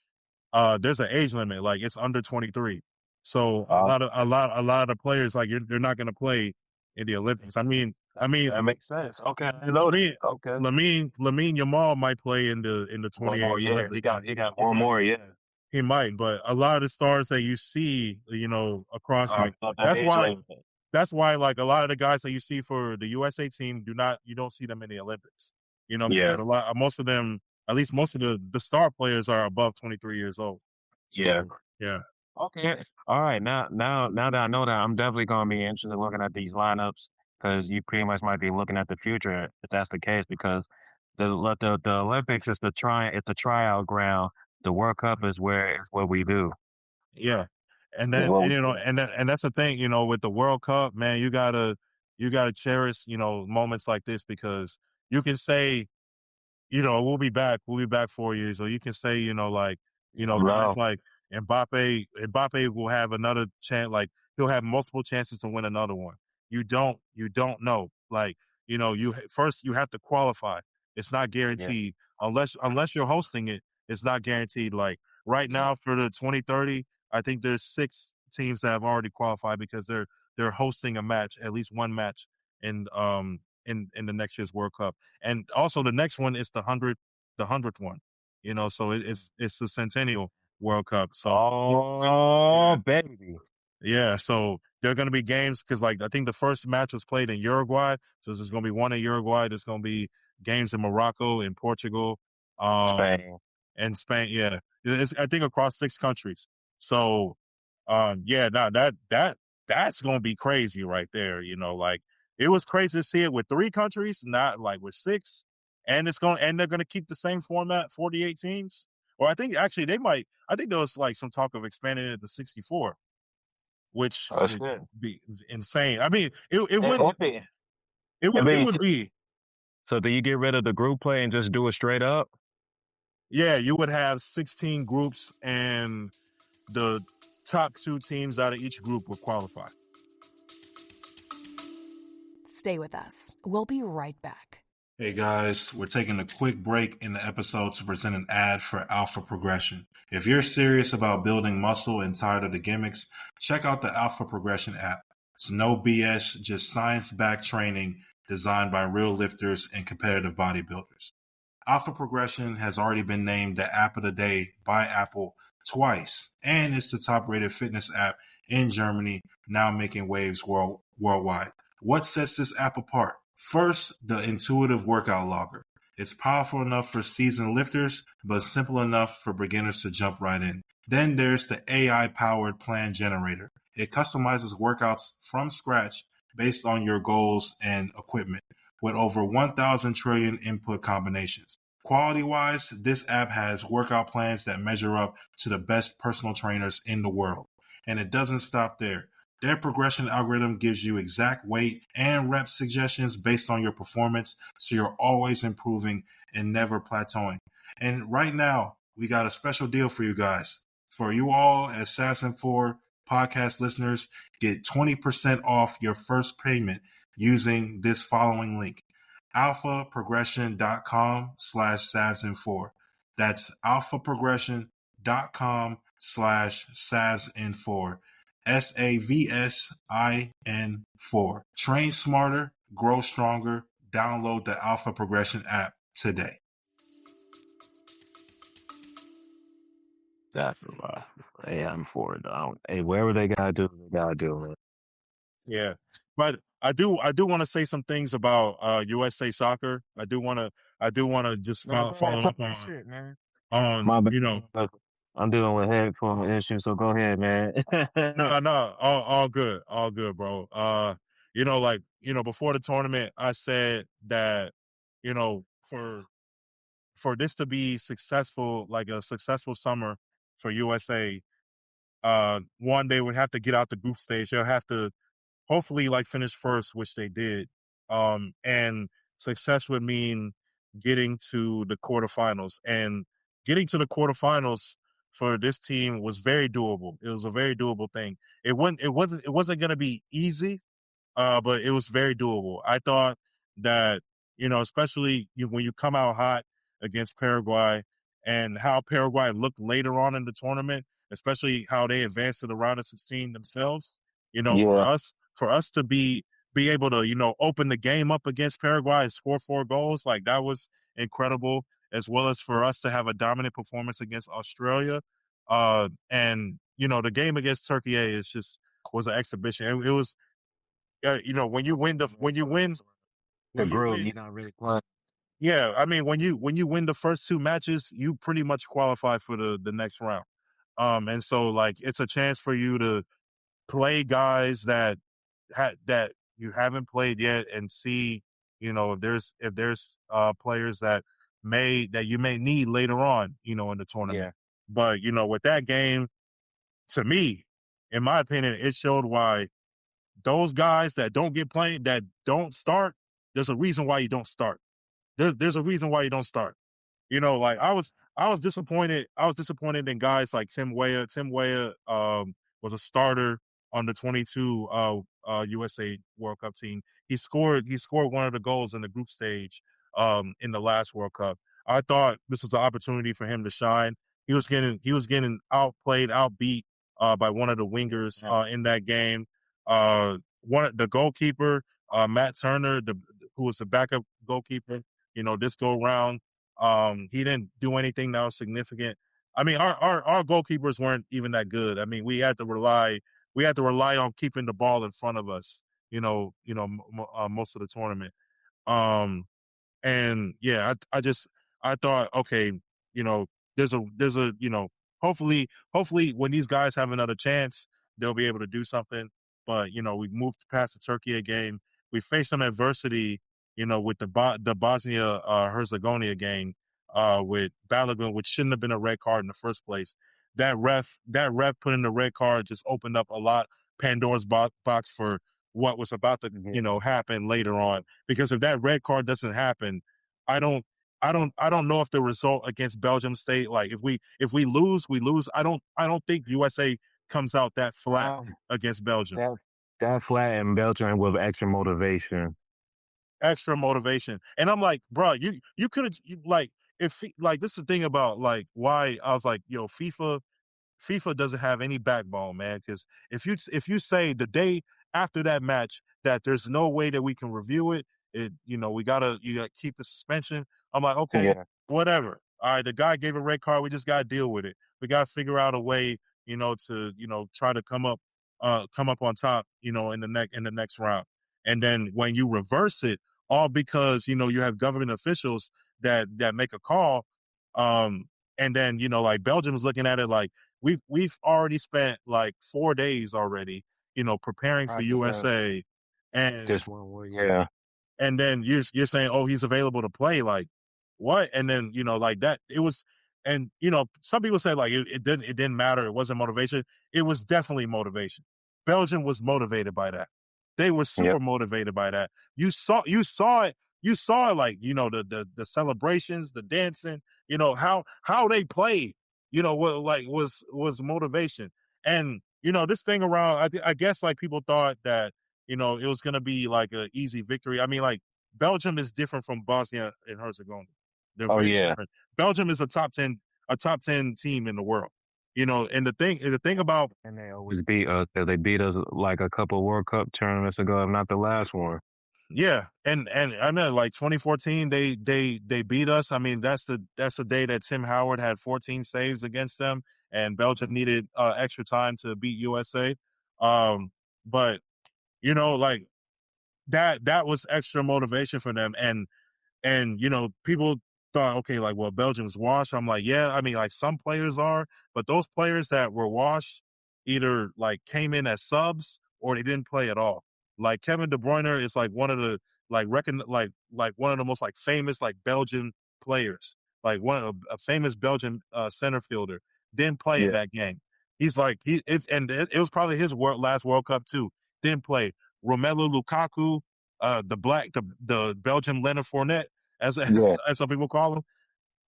there's an age limit, like it's under 23. So uh, a lot of the players, like they're not going to play in the Olympics. that makes sense. Okay, I know that. Lamine Okay, Lamine Yamal might play in the one more 28 year. He Olympics. got he got He one might more. Yeah, he might, but a lot of the stars that you see, across, all right, like up that that's age why limit. like a lot of the guys that you see for the USA team you don't see them in the Olympics. Yeah, Because most of them, at least most of the star players are above 23 years old. yeah. So yeah, Okay. All right. Now that I know that, I'm definitely going to be interested in looking at these lineups because you pretty much might be looking at the future if that's the case. Because the Olympics is it's the tryout ground. The World Cup is where it's what we do. yeah. And Is then what and, we you know do. and that's the thing, with the World Cup, man, you gotta cherish, moments like this, because you can say, we'll be back 4 years. Or you can say, like, guys No. like Mbappe will have another chance, like he'll have multiple chances to win another one. You don't know. Like, first you have to qualify. It's not Yeah. guaranteed unless you're hosting it. It's not guaranteed. Like right Yeah. now for the 2030, I think there's 6 teams that have already qualified because they're hosting a match, at least one match in the next year's World Cup. And also the next one is the hundredth one. So it's the Centennial World Cup. So Oh, yeah, baby. yeah. So there are going to be games because, like, I think the first match was played in Uruguay, so there's going to be one in Uruguay. There's going to be games in Morocco, in Portugal, um, Spain. and Spain. Yeah, I think across 6 countries. So, yeah, now that's going to be crazy right there. Like it was crazy to see it with 3 countries, not like with 6, and they're going to keep the same format, 48 teams. Or I think actually they might. I think there was like some talk of expanding it to 64, which Oh, would shit. be insane. I mean, it It, would it be, it it would it be, would be so do you get rid of the group play and just do it straight up? yeah, you would have 16 groups, and the top 2 teams out of each group would qualify. Stay with us. We'll be right back. Hey guys, we're taking a quick break in the episode to present an ad for Alpha Progression. If you're serious about building muscle and tired of the gimmicks, check out the Alpha Progression app. It's no BS, just science-backed training designed by real lifters and competitive bodybuilders. Alpha Progression has already been named the App of the Day by Apple twice, and it's the top-rated fitness app in Germany, now making waves worldwide. What sets this app apart? First, the intuitive workout logger. It's powerful enough for seasoned lifters, but simple enough for beginners to jump right in. Then there's the AI-powered plan generator. It customizes workouts from scratch based on your goals and equipment, with over 1,000 trillion input combinations. Quality-wise, this app has workout plans that measure up to the best personal trainers in the world. And it doesn't stop there. Their progression algorithm gives you exact weight and rep suggestions based on your performance, so you're always improving and never plateauing. And right now, we got a special deal for you guys. For you all as Assassin4 podcast listeners, get 20% off your first payment using this following link: alphaprogression.com/SAVSIN4. That's alphaprogression.com/SAVSIN4. SAVSIN4. Train smarter, grow stronger. Download the Alpha Progression app today. That's a lot. Hey, I'm for it. Hey, wherever they gotta do, they gotta do it. Yeah. But I do want to say some things about USA soccer. I do want to just No, go ahead. follow Talk up that on shit, man. on My bad. you know Look, I'm dealing with headphone issues, so go ahead, man. no, all good, bro. Like, before the tournament, I said that, for this to be successful, like a successful summer for USA, one, they would have to get out the group stage. They'll have to hopefully like finish first, which they did. And success would mean getting to the quarterfinals, and getting to the quarterfinals for this team was very doable. It was a very doable thing. It wasn't going to be easy, but it was very doable. I thought that, especially when you come out hot against Paraguay and how Paraguay looked later on in the tournament, especially how they advanced to the round of 16 themselves, for Yeah. us to be able to, open the game up against Paraguay and score 4 goals, like that was incredible, as well as for us to have a dominant performance against Australia. And, the game against Turkey was an exhibition. It was, when you win The when you group, win, you're not really playing. yeah, I mean, when you win the first 2 matches, you pretty much qualify for the next round. And so like it's a chance for you to play guys that you haven't played yet, and see, if there's players that you may need later on, in the tournament. Yeah. But with that game, to me, in my opinion, it showed why those guys that don't get played, that don't start, there's a reason why you don't start. There's a reason why you don't start. Like I was disappointed. I was disappointed in guys like Tim Weah. Tim Weah was a starter on the 22 USA World Cup team. He scored one of the goals in the group stage in the last World Cup. I thought this was an opportunity for him to shine. He was getting outplayed, outbeat by one of the wingers in that game. The goalkeeper, Matt Turner, who was the backup goalkeeper, this go round. He didn't do anything that was significant. I mean, our goalkeepers weren't even that good. I mean, we had to rely on keeping the ball in front of us, most of the tournament. Um, and yeah, I thought, okay, you know, there's a hopefully when these guys have another chance, they'll be able to do something. But we moved past the Turkey game. We faced some adversity, with the Bosnia Herzegovina game, with Balogun, which shouldn't have been a red card in the first place. That ref putting the red card just opened up a lot Pandora's box for what was about to happen later on. Because if that red card doesn't happen, I don't I don't know if the result against Belgium State, like if we lose, we lose. I don't think USA comes out that flat Um, against Belgium. that that flat and Beltran with extra motivation. Extra motivation. And I'm like, bro, you could have, like, like, this is the thing about, like, why I was like, yo, FIFA doesn't have any backbone, man. Because if you say the day after that match that there's no way that we can review it, you gotta keep the suspension. I'm like, okay, Yeah. whatever. All right, the guy gave a red card. We just gotta deal with it. We gotta figure out a way, to try to come up on top, in the next round. And then when you reverse it, all because you have government officials that make a call, and then like Belgium is looking at it like, we've already spent like 4 days already, preparing for Practicing USA, and just one word. Yeah. then you're saying, oh, he's available to play, like, what? And then like that, it was. And some people say like it didn't matter, it wasn't motivation. It was definitely motivation. Belgium was motivated by that. They were Yep. super motivated by that. You saw it, like, the celebrations, the dancing, how they played, what, like, was motivation. And this thing around, I guess, like, people thought that it was going to be like an easy victory. I mean, like, Belgium is different from Bosnia and Herzegovina. They're Oh very yeah. different. Belgium is a top 10 team in the world. And the thing about, And they always beat us. They beat us like a couple World Cup tournaments ago, if not the last one. yeah, and I know, like, 2014, they beat us. I mean, that's the day that Tim Howard had 14 saves against them, and Belgium needed extra time to beat USA. But like, that was extra motivation for them. And people thought, okay, like, well, Belgium's washed. I'm like, yeah, I mean, like, some players are, but those players that were washed either like came in as subs or they didn't play at all. Like, Kevin De Bruyne is like one of the, like one of the most, like, famous, like, Belgian players, like one of a famous Belgian center fielder, didn't play in Yeah. that game. He's like, and it was probably his last World Cup too. Didn't play. Romelu Lukaku, the Belgian Leonard Fournette, as as some people call him.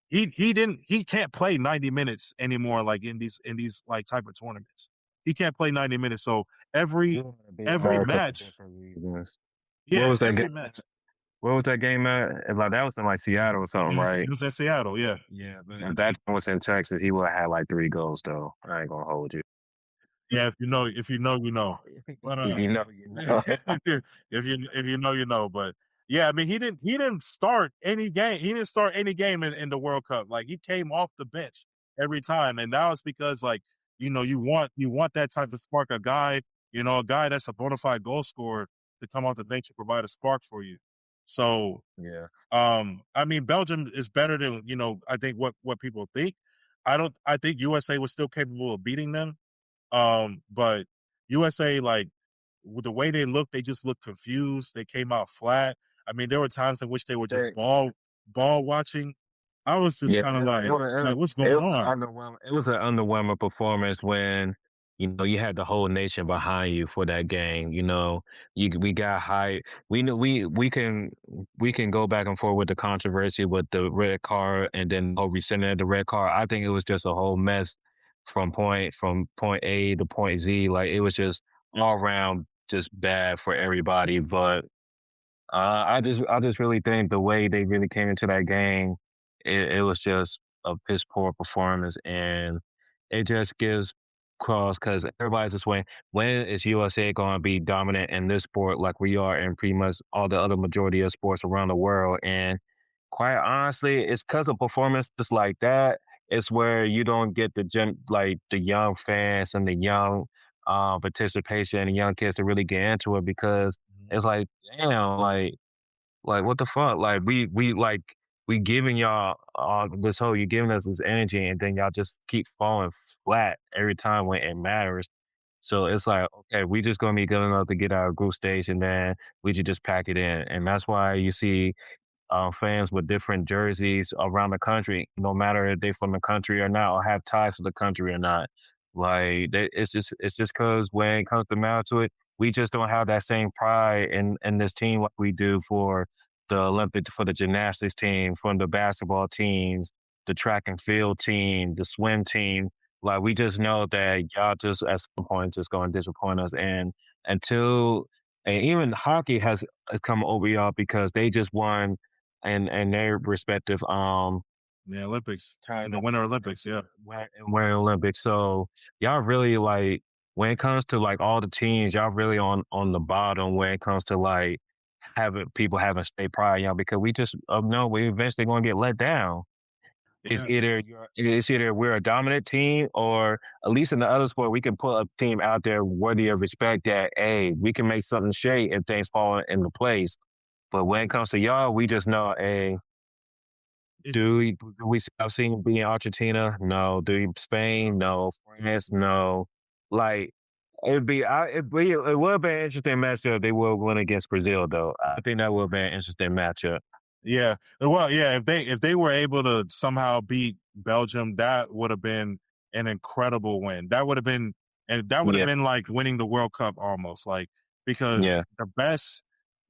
He can't play 90 minutes anymore, like in these like type of tournaments. He can't play 90 minutes. So every America for match, different reasons. What yeah, was that game? every match. What was that game at? Like that was in like Seattle or something, right? It was at Seattle, yeah. Yeah, but if that was in Texas, he would have had like 3 goals though. I ain't gonna hold you. Yeah, if you know, you know. But If you know, you know. if you know, you know. But yeah, I mean, he didn't start any game. He didn't start any game in the World Cup. Like he came off the bench every time, and that was because like you want that type of spark, a guy a guy that's a bona fide goal scorer to come off the bench and provide a spark for you. So Yeah. I mean, Belgium is better than I think what people think. I think USA was still capable of beating them. But USA, like with the way they looked, they just looked confused. They came out flat. I mean, there were times in which they were just ball watching. I was just Yeah, kind of like, what's it going was on? it was an underwhelming performance when you had the whole nation behind you for that game. We got hype. We knew we can go back and forth with the controversy with the red card and then the whole rescinding of the red card. I think it was just a whole mess from point A to point Z. Like it was just all around just bad for everybody. But I just really think the way they really came into that game, it was just a piss poor performance, and it just gives cause because everybody's just waiting. When is USA going to be dominant in this sport like we are in pretty much all the other majority of sports around the world? And quite honestly, it's because of performances like that. It's where you don't get the young fans and the young participation and young kids to really get into it because it's like, damn, like what the fuck? Like we giving y'all this whole you giving us this energy and then y'all just keep falling flat every time when it matters. So it's like, okay, we just gonna be good enough to get our group stage and then we should just pack it in. And that's why you see fans with different jerseys around the country, no matter if they from the country or not, or have ties to the country or not. Like it's just because when it comes to matter to it, we just don't have that same pride in this team like we do for the Olympic, for the gymnastics team, for the basketball teams, the track and field team, the swim team. Like we just know that y'all just at some point just going to disappoint us, and until and even hockey has come over y'all because they just won and their respective The Olympics and the tournament Winter Olympics, yeah. and Winter Olympics. So y'all really like when it comes to like all the teams, y'all really on the bottom when it comes to like having people having state pride, because we just no, we eventually gonna get let down. It's Yeah. either we're a dominant team or at least in the other sport we can put a team out there worthy of respect that hey, we can make something shake if things fall into place. But when it comes to y'all, we just know, hey, do we I've seen being Argentina? No. Do we Spain? No. France? No. Like it would have been an interesting matchup if they would win against Brazil though. I think that would have been an interesting matchup. Yeah. Well, yeah, if they were able to somehow beat Belgium, that would have been an incredible win. That would have Yeah. been like winning the World Cup almost, like because Yeah. the best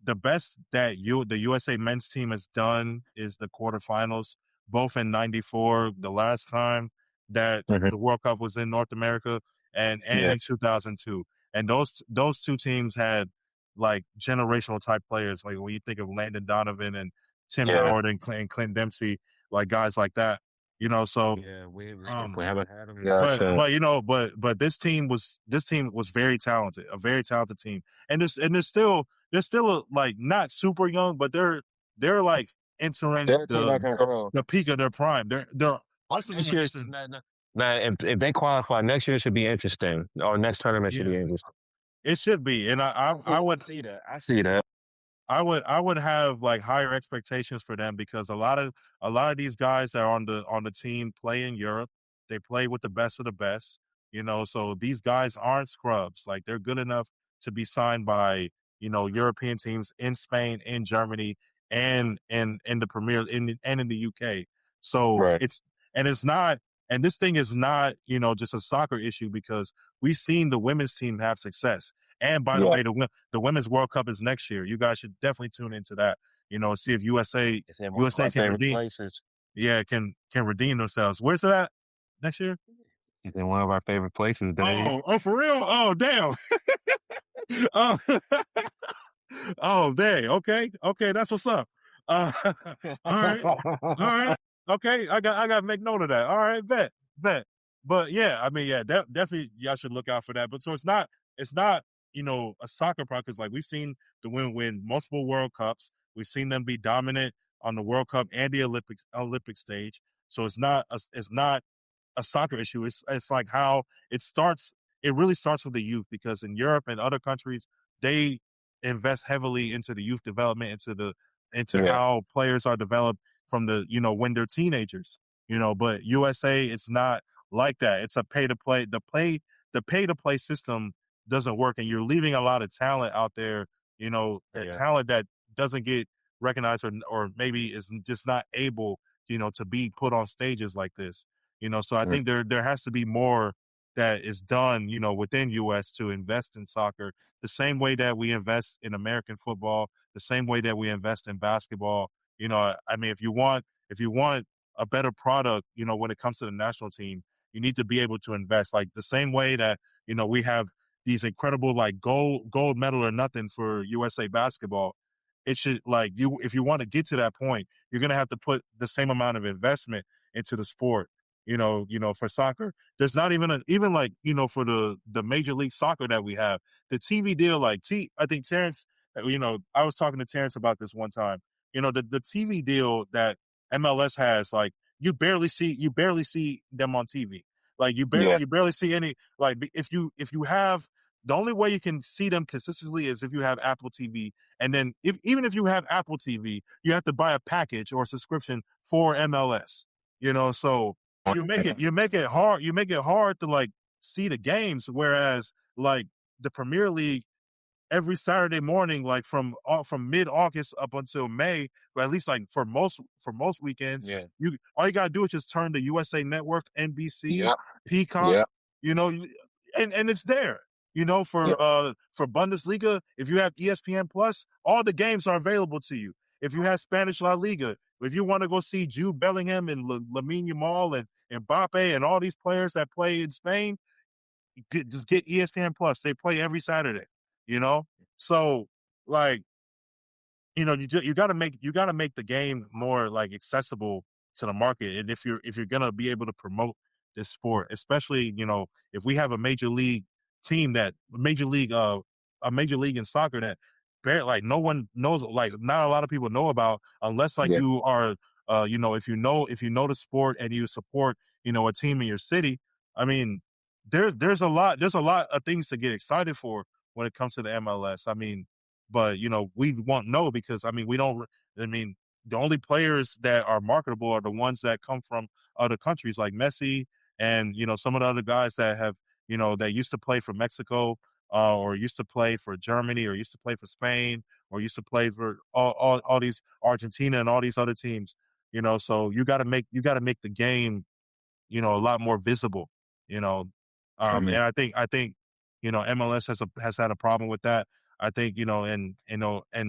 that the USA men's team has done is the quarterfinals, both in '94, the last time that Mhm. the World Cup was in North America, and Yeah. in 2002. And those two teams had like generational type players. Like when you think of Landon Donovan and Tim Yeah. Howard and Clint Dempsey, like guys like that, so, Yeah. We um, haven't had them but this team was very talented, a very talented team. And they're still like not super young, but they're like entering They're a team that can grow. the peak of their prime. They're also Next going to year, enter. now, if they qualify, next year should be interesting. Or next tournament should Yeah, be interesting. it should be. And I would See that. I see that. I would have like higher expectations for them because a lot of these guys that are on the team play in Europe. They play with the best of the best, so these guys aren't scrubs. Like they're good enough to be signed by, European teams in Spain, in Germany, and in the Premier and in the UK. So Right. it's not and this thing is not, just a soccer issue because we've seen the women's team have success. And by the way, the Women's World Cup is next year. You guys should definitely tune into that. See if It's in one of USA our can favorite redeem. places. Yeah, can redeem themselves. Where's it at next year? It's in one of our favorite places, Dave. Oh, for real? Oh, damn. Oh, oh, dang. Okay, that's what's up. All right, all right. Okay, I got to make note of that. All right, bet. But yeah, I mean, yeah, definitely, y'all should look out for that. But so it's not, a soccer product. Because like we've seen the women win multiple World Cups. We've seen them be dominant on the World Cup and the Olympic stage. So it's not a soccer issue. It's like how it starts. It really starts with the youth, because in Europe and other countries, they invest heavily into the youth development, into Yeah, how players are developed from when they're teenagers. But USA, it's not like that. It's a pay to play. The pay to play system doesn't work, and you're leaving a lot of talent out there. That yeah, talent that doesn't get recognized, or maybe is just not able, to be put on stages like this. So I mm, think there has to be more that is done, within US to invest in soccer the same way that we invest in American football, the same way that we invest in basketball. I mean, if you want a better product, when it comes to the national team, you need to be able to invest like the same way that, we have these incredible like gold medal or nothing for USA basketball. It should, like, if you want to get to that point, you're going to have to put the same amount of investment into the sport. For soccer, there's not even like, for the Major League Soccer that we have, the TV deal, like I think Terrence, I was talking to Terrence about this one time. The TV deal that MLS has, like, you barely see them on TV. Like yeah. you barely see any, like, if you have, the only way you can see them consistently is if you have Apple TV. And then even if you have Apple TV, you have to buy a package or a subscription for MLS. So you make it hard to like see the games. Whereas like the Premier League, every Saturday morning, like from mid August up until May, or at least like for most weekends, Yeah. all you gotta do is just turn the USA Network, NBC, Yeah. Peacock, Yeah. you know, and it's there. Yeah. For Bundesliga, if you have ESPN Plus, all the games are available to you. If you have Spanish La Liga, if you want to go see Jude Bellingham and Lamine Yamal and Mbappe and all these players that play in Spain, just get ESPN Plus. They play every Saturday, you know? So like, you got to make the game more like accessible to the market. And if you're going to be able to promote this sport, especially, if we have a major league team, a major league in soccer that like no one knows, like not a lot of people know about, unless like Yeah. you are, if you know the sport and you support, a team in your city. I mean, there's a lot of things to get excited for when it comes to the MLS. I mean, but we won't know, because I mean, we don't. I mean, the only players that are marketable are the ones that come from other countries, like Messi, and some of the other guys that have, that used to play for Mexico, or used to play for Germany, or used to play for Spain, or used to play for all these Argentina and all these other teams. So you got to make the game, a lot more visible, you know. And Mhm. I think, MLS has had a problem with that. I think, and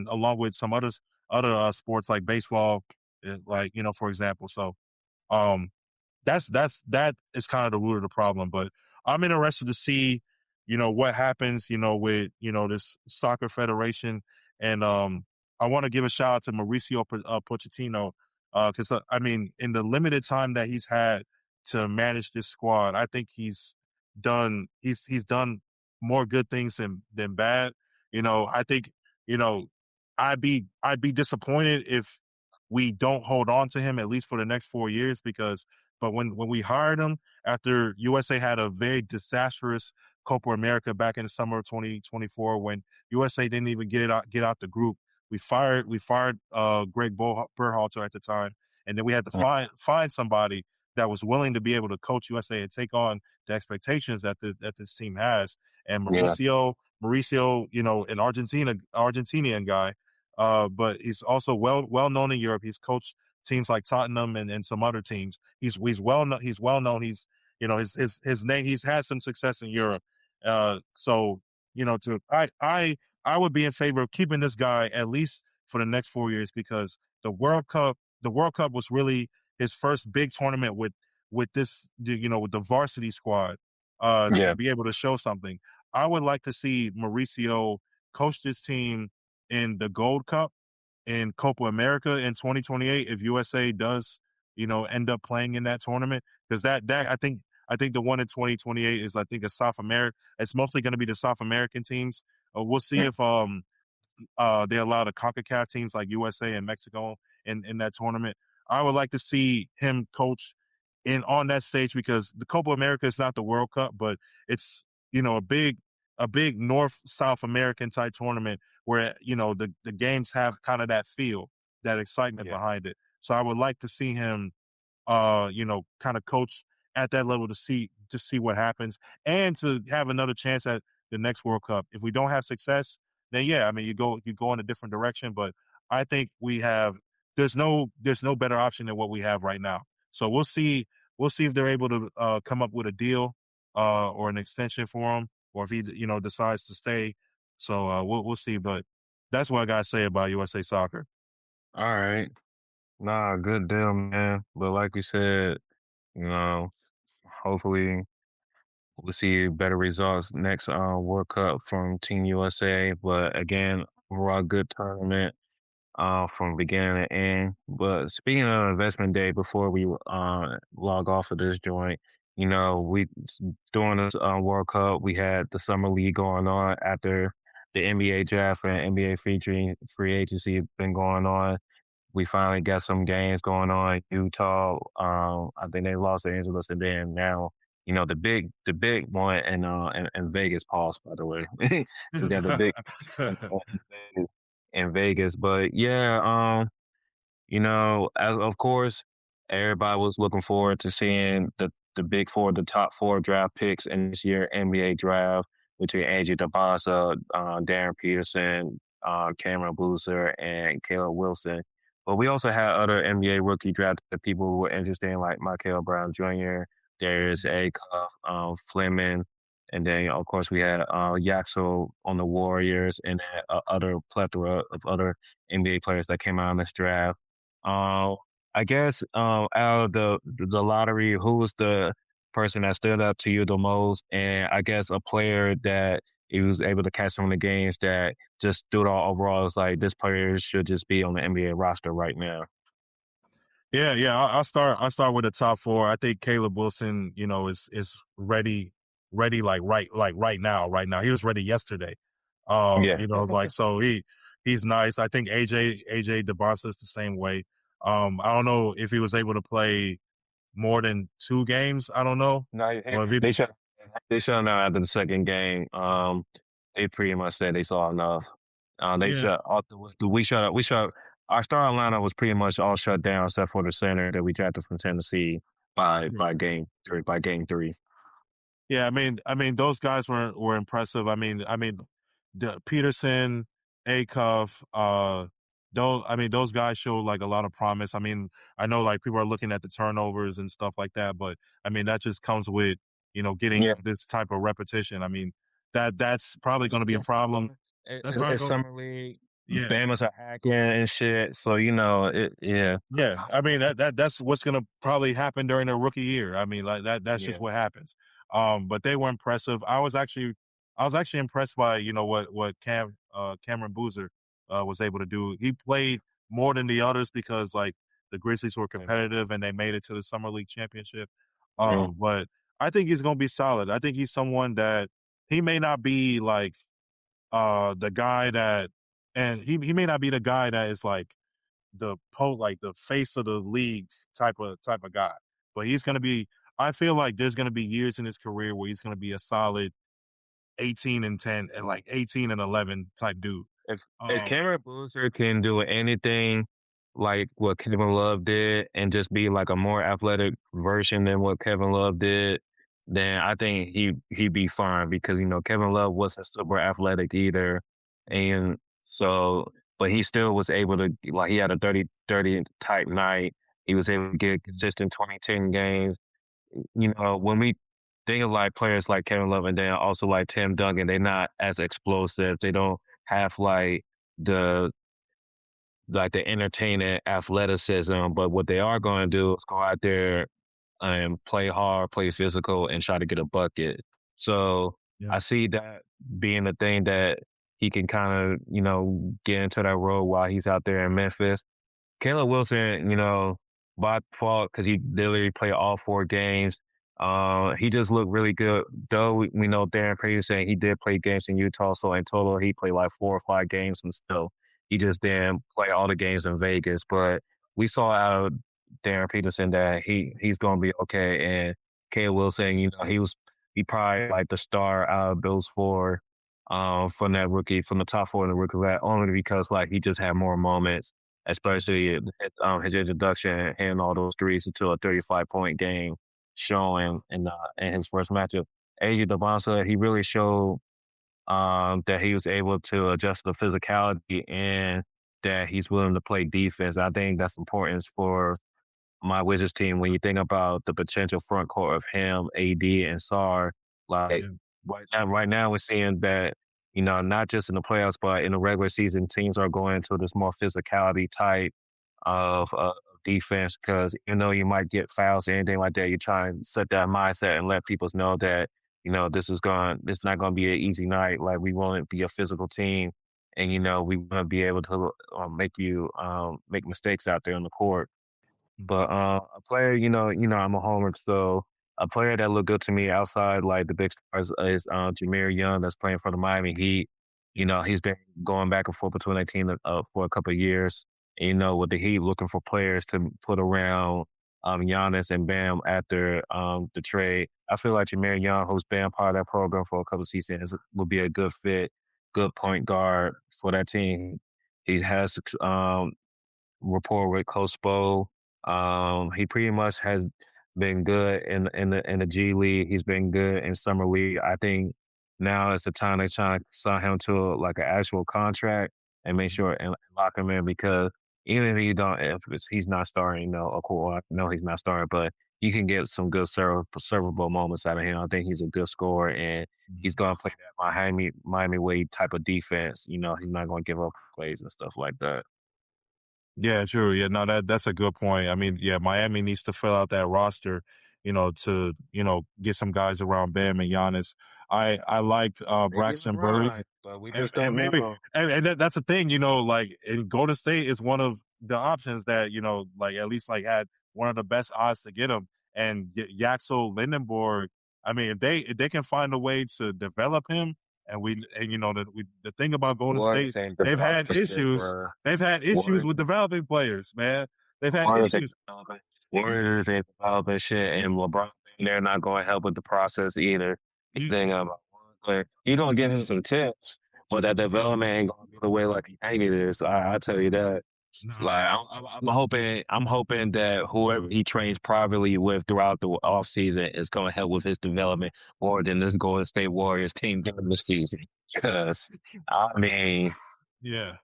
along with some other sports like baseball, like, for example. So, um, that is kind of the root of the problem. But I'm interested to see, what happens, with, this soccer federation. And I want to give a shout out to Mauricio Pochettino, because I mean, in the limited time that he's had to manage this squad, I think he's done more good things than bad. I think, you know, I'd be disappointed if we don't hold on to him at least for the next 4 years, because but when we hired him after USA had a very disastrous Copa America back in the summer of 2024, when USA didn't even get out the group, we fired Greg Berhalter at the time, and then we had to find somebody that was willing to be able to coach USA and take on the expectations that this team has. And Yeah. Mauricio, an Argentinian guy, but he's also well known in Europe. He's coached teams like Tottenham and some other teams. He's well known. He's well known. He's, his name. He's had some success in Europe. So I would be in favor of keeping this guy at least for the next 4 years, because the World Cup was really his first big tournament with with the varsity squad, to Yeah. be able to show something. I would like to see Mauricio coach this team in the Gold Cup in Copa America in 2028 if USA does, end up playing in that tournament. Because I think the one in 2028 is, I think, a South America. It's mostly going to be the South American teams. We'll see if they allow the CONCACAF teams like USA and Mexico in that tournament. I would like to see him coach on that stage, because the Copa America is not the World Cup, but it's a big North South American type tournament where the games have kind of that feel, that excitement Yeah. behind it. So I would like to see him kind of coach at that level to see what happens, and to have another chance at the next World Cup. If we don't have success, then yeah, I mean, you go in a different direction. But I think there's no better option than what we have right now. So we'll see if they're able to come up with a deal or an extension for him, or if he decides to stay. So we'll see. But that's what I gotta say about USA Soccer. All right. Nah, good deal, man. But like we said, you know, hopefully we'll see better results next World Cup from Team USA. But again, overall good tournament from beginning to end. But speaking of investment day, before we log off of this joint, we during this World Cup, we had the summer league going on after the NBA draft and NBA featuring free agency been going on. We finally got some games going on. Utah, I think they lost to Angeles, and then now, the big one in Vegas. Pause, by the way. We got the big in Vegas, but yeah, as of course, everybody was looking forward to seeing the big four, the top four draft picks in this year NBA draft between AJ DeBosa, Darren Peterson, Cameron Boozer, and Caleb Wilson. But we also had other NBA rookie draft people who were interested, like Michael Brown Jr., Darius Acuff, Fleming, and then of course we had Yaxel on the Warriors, and then other plethora of other NBA players that came out in this draft. uh, I guess out of the lottery, who was the person that stood out to you the most? And I guess a player that he was able to catch some of the games that just stood out overall is like this player should just be on the NBA roster right now. Yeah. I'll start with the top four. I think Caleb Wilson, is ready like right now. Right now, he was ready yesterday. Yeah. Like, so he's nice. I think AJ DeBosa is the same way. I don't know if he was able to play more than 2 games. I don't know. No, Well, they shut him down after the second game. They pretty much said they saw enough. They yeah. shut all we shut our star lineup was pretty much all shut down except for the center that we drafted from Tennessee by game 3. Yeah, I mean, those guys were impressive. I mean, the Peterson, Acuff, those guys showed like a lot of promise. I mean, I know like people are looking at the turnovers and stuff like that, but I mean that just comes with getting Yeah. this type of repetition. I mean, that's probably going to be a It's problem. That's probably it's going. summer league. Yeah. Bama's are hacking and shit. So it. Yeah. Yeah, I mean that's what's gonna probably happen during their rookie year. I mean, like that's just Yeah. what happens. But they were impressive. I was actually impressed by what Cameron Boozer was able to do. He played more than the others because like the Grizzlies were competitive and they made it to the summer league championship. Mm. But I think he's gonna be solid. I think he's someone that he may not be like the guy that, and he may not be the guy that is like the face of the league type of guy. But he's gonna be. I feel like there's gonna be years in his career where he's gonna be a solid 18-10 and like 18-11 type dude. If Um, Cameron Boozer can do anything like what Kevin Love did and just be like a more athletic version than what Kevin Love did, then I think he'd be fine because Kevin Love wasn't super athletic either, and so but he still was able to, like, he had a 30-30 type night. He was able to get consistent 20-10 games. When we think of like players like Kevin Love and then also like Tim Duncan. They're not as explosive. They don't have the the entertaining athleticism. But what they are going to do is go out there and play hard, play physical, and try to get a bucket. So Yeah. I see that being the thing that he can kind of, get into that role while he's out there in Memphis. Caleb Wilson, by default, because he literally played all 4 games. He just looked really good. Though we know Darren Peterson, he did play games in Utah, so in total he played like 4 or 5 games, and still he just didn't play all the games in Vegas. But we saw out of Darren Peterson that he's going to be okay. And Caleb Wilson, he probably like the star out of those 4, from that rookie, from the top 4 in the rookie class, only because like he just had more moments, especially his introduction, hitting all those threes into a 35-point game, showing in his first matchup. AJ Devonsa, he really showed that he was able to adjust the physicality and that he's willing to play defense. I think that's important for my Wizards team when you think about the potential front court of him, AD, and Sar. Like Yeah. right now we're seeing that not just in the playoffs but in the regular season, teams are going into this more physicality type of defense because you might get fouls or anything like that, you try and set that mindset and let people know that this not going to be an easy night. Like we want to be a physical team, and we want to be able to make you make mistakes out there on the court. But a player, I'm a homer, so a player that looked good to me outside like the big stars is Jameer Young that's playing for the Miami Heat. He's been going back and forth between that team for a couple of years. And, with the Heat looking for players to put around Giannis and Bam after the trade, I feel like Jameer Young, who's been part of that program for a couple of seasons, will be a good fit, good point guard for that team. He has rapport with Coach Spo. He pretty much has been good in the G League. He's been good in summer league. I think now is the time they're trying to sign him to like an actual contract and make sure and lock him in because even if he's not starting, of course, I know he's not starting, but you can get some good servable moments out of him. I think he's a good scorer and he's going to play that Miami way type of defense. He's not going to give up plays and stuff like that. Yeah, true. Yeah, no, that's a good point. I mean, yeah, Miami needs to fill out that roster, to get some guys around Bam and Giannis. I liked Maybe Braxton Burry, LeBron, but we and, just don't and maybe know. that's the thing, like in Golden State is one of the options that like at least like had one of the best odds to get him. And Yaxel Lindenborg, I mean, if they can find a way to develop him, and the thing about Golden Warriors State, ain't they've had developing shit, issues. bro. They've had issues Warriors, with developing players, man. They've had Warriors ain't issues. developing. Warriors ain't developing shit, and LeBron, they're not going to help with the process either. You You, think about one player, you gonna give him some tips, but that yeah, development ain't gonna be the way like he think it is. I tell you that. nah, Like I'm hoping that whoever he trains privately with throughout the off season is going to help with his development more than this Golden State Warriors team during the season. Because I mean, yeah.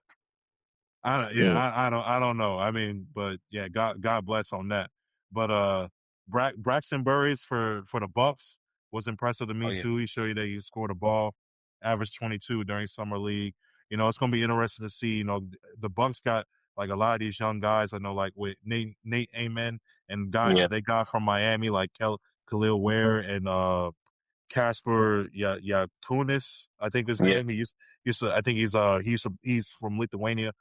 mm, I don't know. I mean, but yeah, God bless on that. But Braxton Burris for the Bucks was impressive to oh me yeah, too. He showed you that he scored a ball, averaged 22 during summer league. It's gonna be interesting to see. The Bucks got like a lot of these young guys. I know, like with Nate Amen and guys yeah, that they got from Miami, like Khalil Ware and Casper Kunis, I think his yeah, name. He used to I think he's from Lithuania.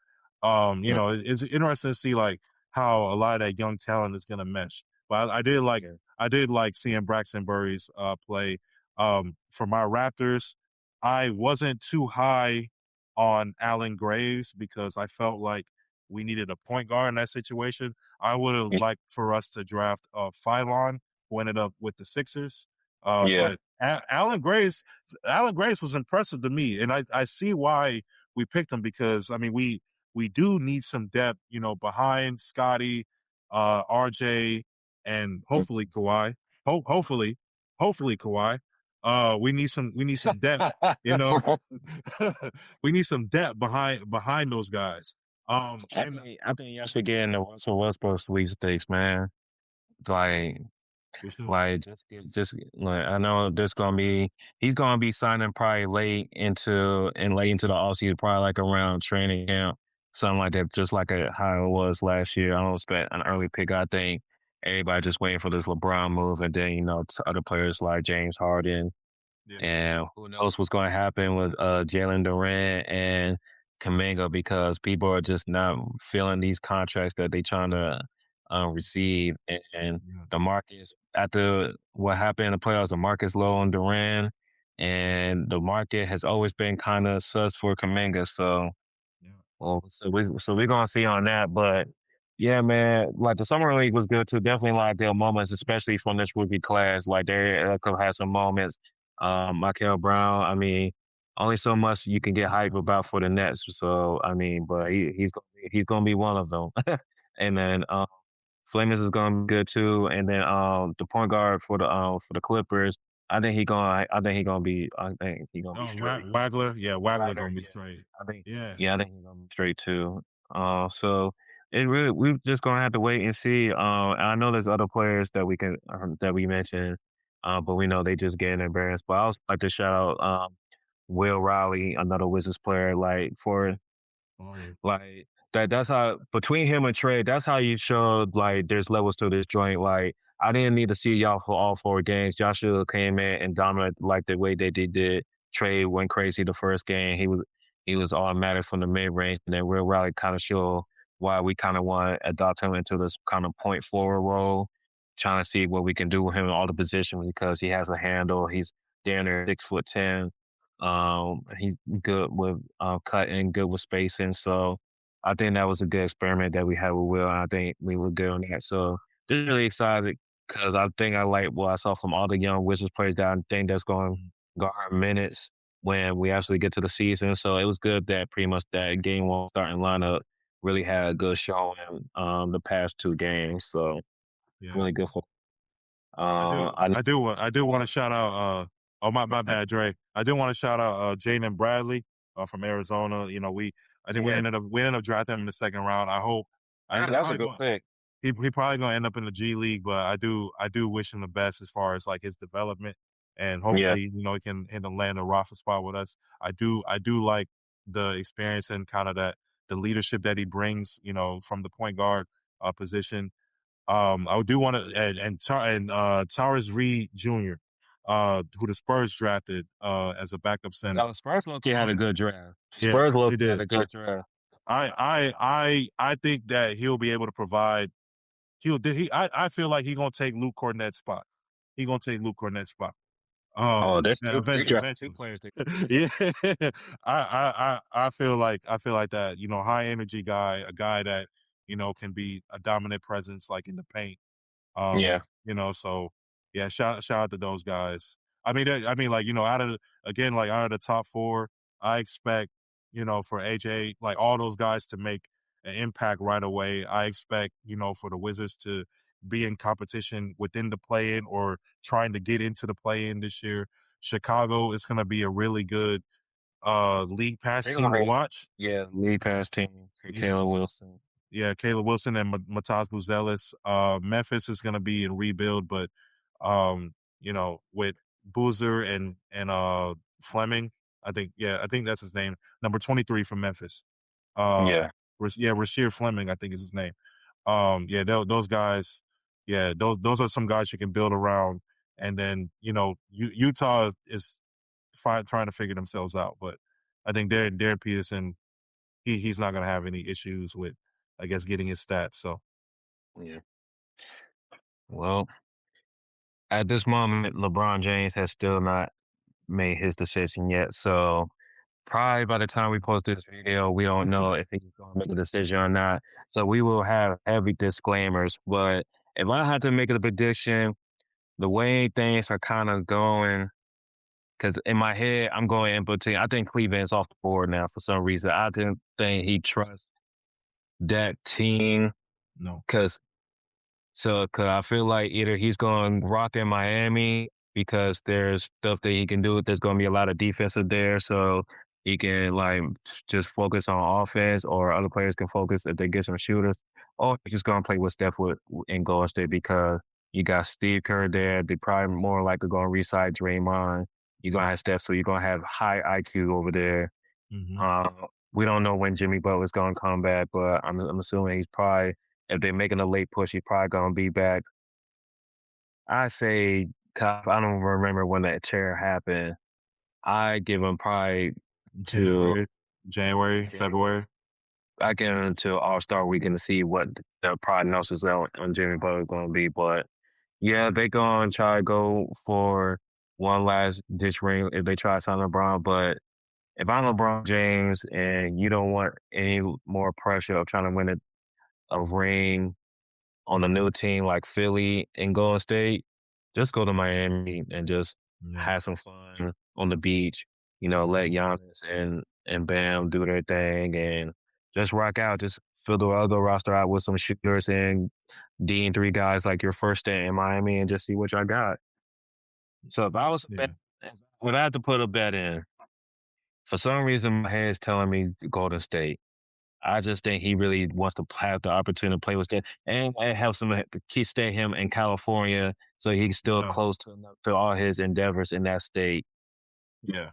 yeah, It's interesting to see like how a lot of that young talent is gonna mesh. But yeah. I did like seeing Braxton Burries play. For my Raptors, I wasn't too high on Allen Graves because I felt like we needed a point guard in that situation. I would have liked for us to draft Phylon, who ended up with the Sixers. Yeah. But Allen Graves was impressive to me, and I see why we picked him because I mean we do need some depth, behind Scotty, RJ, and hopefully Kawhi. Hopefully, Kawhi. We need some depth, you know. We need some depth behind those guys. I And think I think y'all should get in the Russell Westbrook sweepstakes, man. Like For sure. Like just like I know there's gonna be he's gonna be signing probably late into the offseason, probably like around training camp, something like that, just like how it was last year. I don't expect an early pick. I think everybody just waiting for this LeBron move, and then other players like James Harden Yeah. and who knows what's going to happen with Jalen Durant and Kaminga because people are just not feeling these contracts that they trying to receive. And Yeah. the market after what happened in the playoffs, the market's low on Durant, and the market has always been kind of sus for Kaminga. So Yeah. well, so we're gonna see on that, but yeah, man, like the summer league was good too. Definitely like their moments, especially from this rookie class. Like they could have some moments. Michael Brown. I mean, only so much you can get hype about for the Nets. So I mean, but he's gonna be one of them. And then Flemings is gonna be good too. And then the point guard for the Clippers. I think he gonna be straight. Wagler. Yeah, Wagler Wagner, gonna be yeah. straight. I think Yeah. I think he's gonna be straight too. So it really we're just gonna have to wait and see. And I know there's other players that we mentioned, but we know they just getting embarrassed. But I also like to shout out Will Riley, another Wizards player, like for Oh yeah. like that's how between him and Trey, that's how you showed like there's levels to this joint. Like I didn't need to see y'all for all 4 games. Y'all should have came in and dominated like the way they did. Trey went crazy the first game. He was automatic from the mid range, and then Will Raleigh kind of show why we kind of want to adopt him into this kind of point forward role, trying to see what we can do with him in all the positions because he has a handle. He's down there 6'10". He's good with cutting, good with spacing. So I think that was a good experiment that we had with Will, and I think we were good on that. So just really excited because I think I like what I saw from all the young Wizards players that I think that's going to guard minutes when we actually get to the season. So it was good that pretty much that game one starting lineup really had a good showing the past 2 games. So Yeah. really good for I I do want to shout out oh my bad, Dre. I do want to shout out Jaden Bradley from Arizona. You know, I think yeah, we ended up drafting him in the second round. I hope he's that's a probably good going pick. he probably gonna end up in the G League, but I do wish him the best as far as like his development and Yeah. hopefully, you know, he can land a roster spot with us. I do like the experience and kind of the leadership that he brings, you know, from the point guard position. I do want to Tyrus Reed Jr., who the Spurs drafted as a backup center. Oh, Spurs low-key had a good draft. Yeah, Spurs they low-key had did. a good draft. I think that he'll be able to provide. I feel like he's gonna take Luke Cornett's spot. He's gonna take Luke Cornett's spot. Oh, there's two. They drafted two Eventually. players. Yeah, I feel like that. You know, high energy guy, a guy that you know can be a dominant presence like in the paint. Yeah. You know, so yeah, shout out to those guys. I mean, like you know, out of the top 4, I expect you know for AJ, like all those guys to make an impact right away. I expect you know for the Wizards to be in competition within the play-in or trying to get into the play-in this year. Chicago is going to be a really good league pass They're team gonna to have, watch. yeah, lead pass team for Yeah, Caleb Wilson. yeah, Caleb Wilson and Matas Buzelis. Memphis is going to be in rebuild, but you know, with Boozer and Fleming, I think that's his name, number 23 from Memphis. Uh, Yeah. Rasheer Fleming, I think is his name. Yeah, those guys, yeah, those are some guys you can build around, and then you know, Utah is trying to figure themselves out, but I think Darren Peterson, he's not going to have any issues with, I guess, getting his stats. So Yeah. Well, at this moment, LeBron James has still not made his decision yet. So probably by the time we post this video, we don't know if he's going to make a decision or not. So we will have heavy disclaimers. But if I had to make a prediction, the way things are kind of going, because in my head, I'm going in between. I think Cleveland's off the board now for some reason. I didn't think he trusts that team no, because cause I feel like either he's going to rock in Miami because there's stuff that he can do. There's going to be a lot of defensive there, so he can like just focus on offense, or other players can focus if they get some shooters, or he's just going to play with Steph in Golden State because You got Steve Kerr there. They probably more likely going to re-sign Draymond. You're going to have Steph, so you're going to have high IQ over there. Hmm. We don't know when Jimmy Butler's going to come back, but I'm assuming he's probably, if they're making a late push, he's probably going to be back. I say, I don't remember when that chair happened. I give him probably to January, February. I give him to All-Star Weekend to see what the prognosis on Jimmy Butler is going to be. But yeah, they going to try to go for one last ditch ring if they try to sign LeBron. But if I'm LeBron James and you don't want any more pressure of trying to win a ring on a new team like Philly and Golden State, just go to Miami and just have some fun on the beach. You know, let Giannis and Bam do their thing and just rock out. Just fill the other roster out with some shooters and D and three guys like your first stay in Miami and just see what y'all got. So if I was Yeah. would I have to put a bet in? For some reason, my head's telling me Golden State. I just think he really wants to have the opportunity to play with them, and it helps him to stay him in California, so he's still close to all his endeavors in that state. Yeah.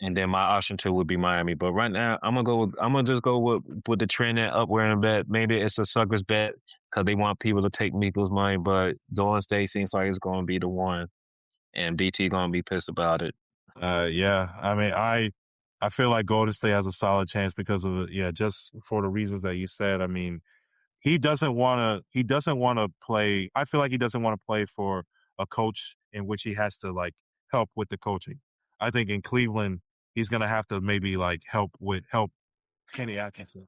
And then my option two would be Miami. But right now, I'm gonna just go with the trend and upward in bet. Maybe it's a sucker's bet because they want people to take Miko's money, but Golden State seems like it's gonna be the one, and BT gonna be pissed about it. Yeah. I mean, I feel like Golden State has a solid chance because of just for the reasons that you said. I mean, he doesn't want to play. I feel like he doesn't want to play for a coach in which he has to like help with the coaching. I think in Cleveland, he's going to have to maybe like help Kenny Atkinson.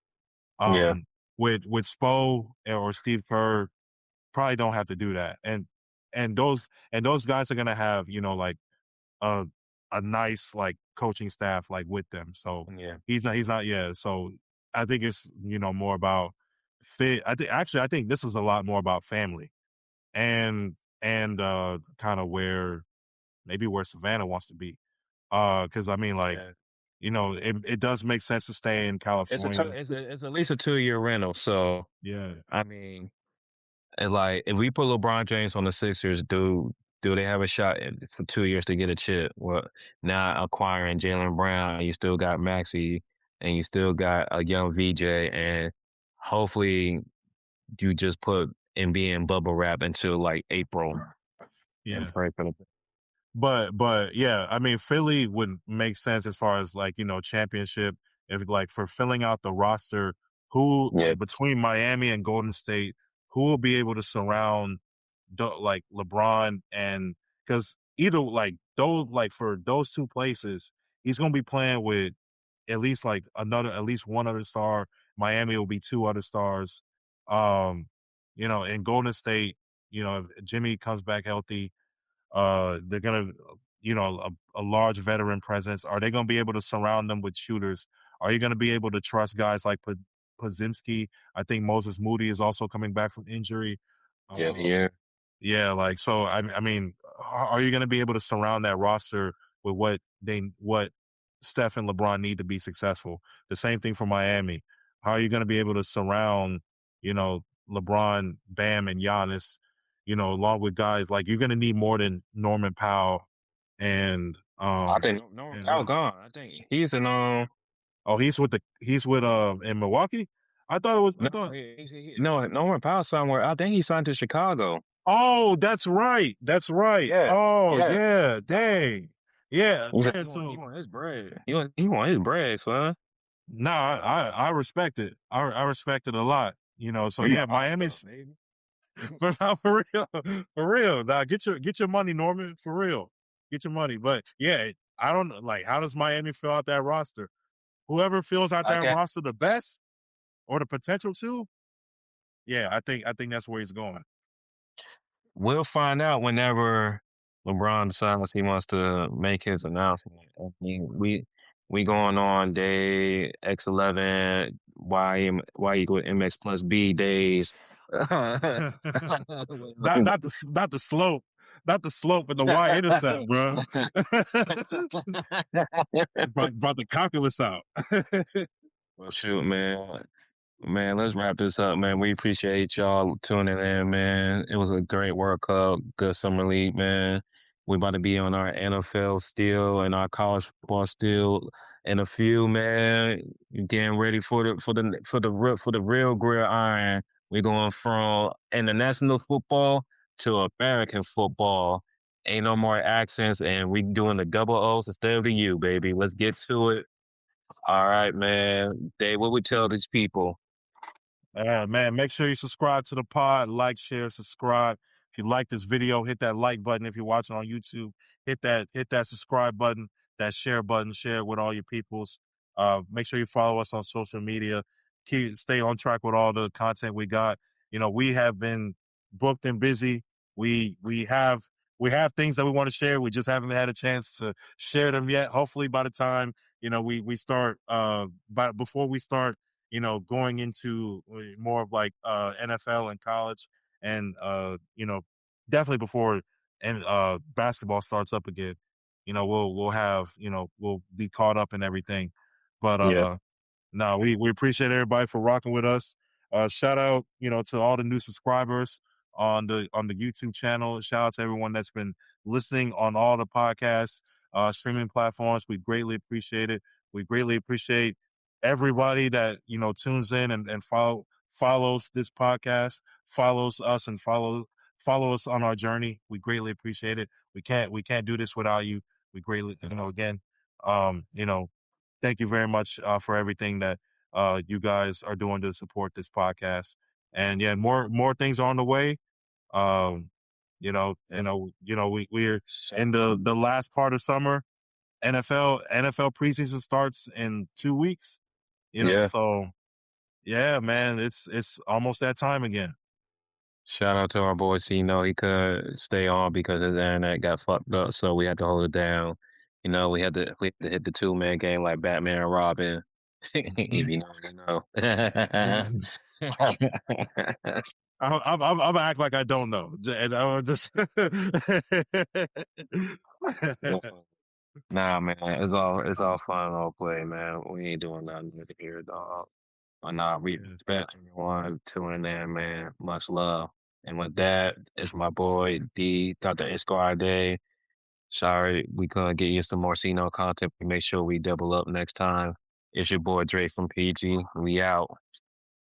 Yeah. With Spo or Steve Kerr, probably don't have to do that. And those guys are going to have, like a nice like coaching staff like with them. So Yeah. he's not so I think it's more about fit. I think this is a lot more about family and kind of where Savannah wants to be. Cause I mean like it does make sense to stay in California. It's at least a 2-year rental. So Yeah. I mean, and like if we put LeBron James on the Sixers, do they have a shot for 2 years to get a chip? Well, now acquiring Jaylen Brown, you still got Maxey, and you still got a young VJ, and hopefully you just put Embiid in bubble wrap until like April. Yeah. And pray for the But yeah, I mean Philly would make sense as far as like, championship, if like for filling out the roster, who like between Miami and Golden State, who will be able to surround like LeBron, and because either like those like for those two places, he's gonna be playing with at least like at least one other star. Miami will be two other stars. In Golden State, if Jimmy comes back healthy, they're gonna, a large veteran presence. Are they gonna be able to surround them with shooters? Are you gonna be able to trust guys like Podzimski? I think Moses Moody is also coming back from injury. Yeah, like so. I mean, are you gonna be able to surround that roster with what Steph and LeBron need to be successful? The same thing for Miami. How are you gonna be able to surround, LeBron, Bam, and Giannis? Along with guys like you're gonna need more than Norman Powell and I think Norman Powell gone. I think he's in oh he's with in Milwaukee. I thought it was no Norman Powell somewhere. I think he signed to Chicago. Oh, that's right. That's right. Yeah. Oh yeah. Dang. Yeah. So he want his bread. He want his bread, son. No, I respect it. I respect it a lot. So yeah, Miami's but no, for real. Nah, get your money, Norman, for real. Get your money. But yeah, I don't like how does Miami fill out that roster? Whoever fills out that roster the best or the potential to, yeah, I think that's where he's going. We'll find out whenever LeBron decides he wants to make his announcement. I mean, we going on day X11, Y equal MX plus B days. not the slope. Not the slope and the Y intercept, bro. Brought the calculus out. Well, shoot, man. Man, let's wrap this up, man. We appreciate y'all tuning in, man. It was a great World Cup, good summer league, man. We about to be on our NFL still and our college football still in a few, man. Getting ready for the real gridiron. We're going from international football to American football. Ain't no more accents, and we doing the double O's instead of the U, baby. Let's get to it. All right, man. Dave, what we tell these people? Man, make sure you subscribe to the pod, like, share, subscribe. If you like this video, hit that like button. If you're watching on YouTube, hit that subscribe button, that share button, share it with all your peoples. Make sure you follow us on social media. Stay on track with all the content we got. You know, we have been booked and busy. We have things that we want to share. We just haven't had a chance to share them yet. Hopefully by the time, we start before we start going into more of like NFL and college and definitely before and basketball starts up again, we'll have, we'll be caught up in everything. But Yeah. no, we appreciate everybody for rocking with us. Shout out, to all the new subscribers on the YouTube channel. Shout out to everyone that's been listening on all the podcasts, streaming platforms. We greatly appreciate it. We greatly appreciate everybody that, tunes in and follows this podcast, follows us and follow us on our journey. We greatly appreciate it. We can't do this without you. We greatly, again, um, you know, thank you very much for everything that you guys are doing to support this podcast. And yeah, more things are on the way. Um, we're in the last part of summer. NFL preseason starts in 2 weeks. Yeah. So yeah, man, it's almost that time again. Shout out to our boy C. He couldn't stay on because his internet got fucked up, so we had to hold it down. We had to hit the 2-man game like Batman and Robin. If you know, you know. I'm gonna act like I don't know, and I'm just. Nah, man, it's all fun, all play, man. We ain't doing nothing here, dog. But nah, we respect everyone tuning in, man. Much love. And with that, it's my boy D, Dr. Esquire. Sorry, we couldn't get you some more C content. We make sure we double up next time. It's your boy Dre from PG. We out.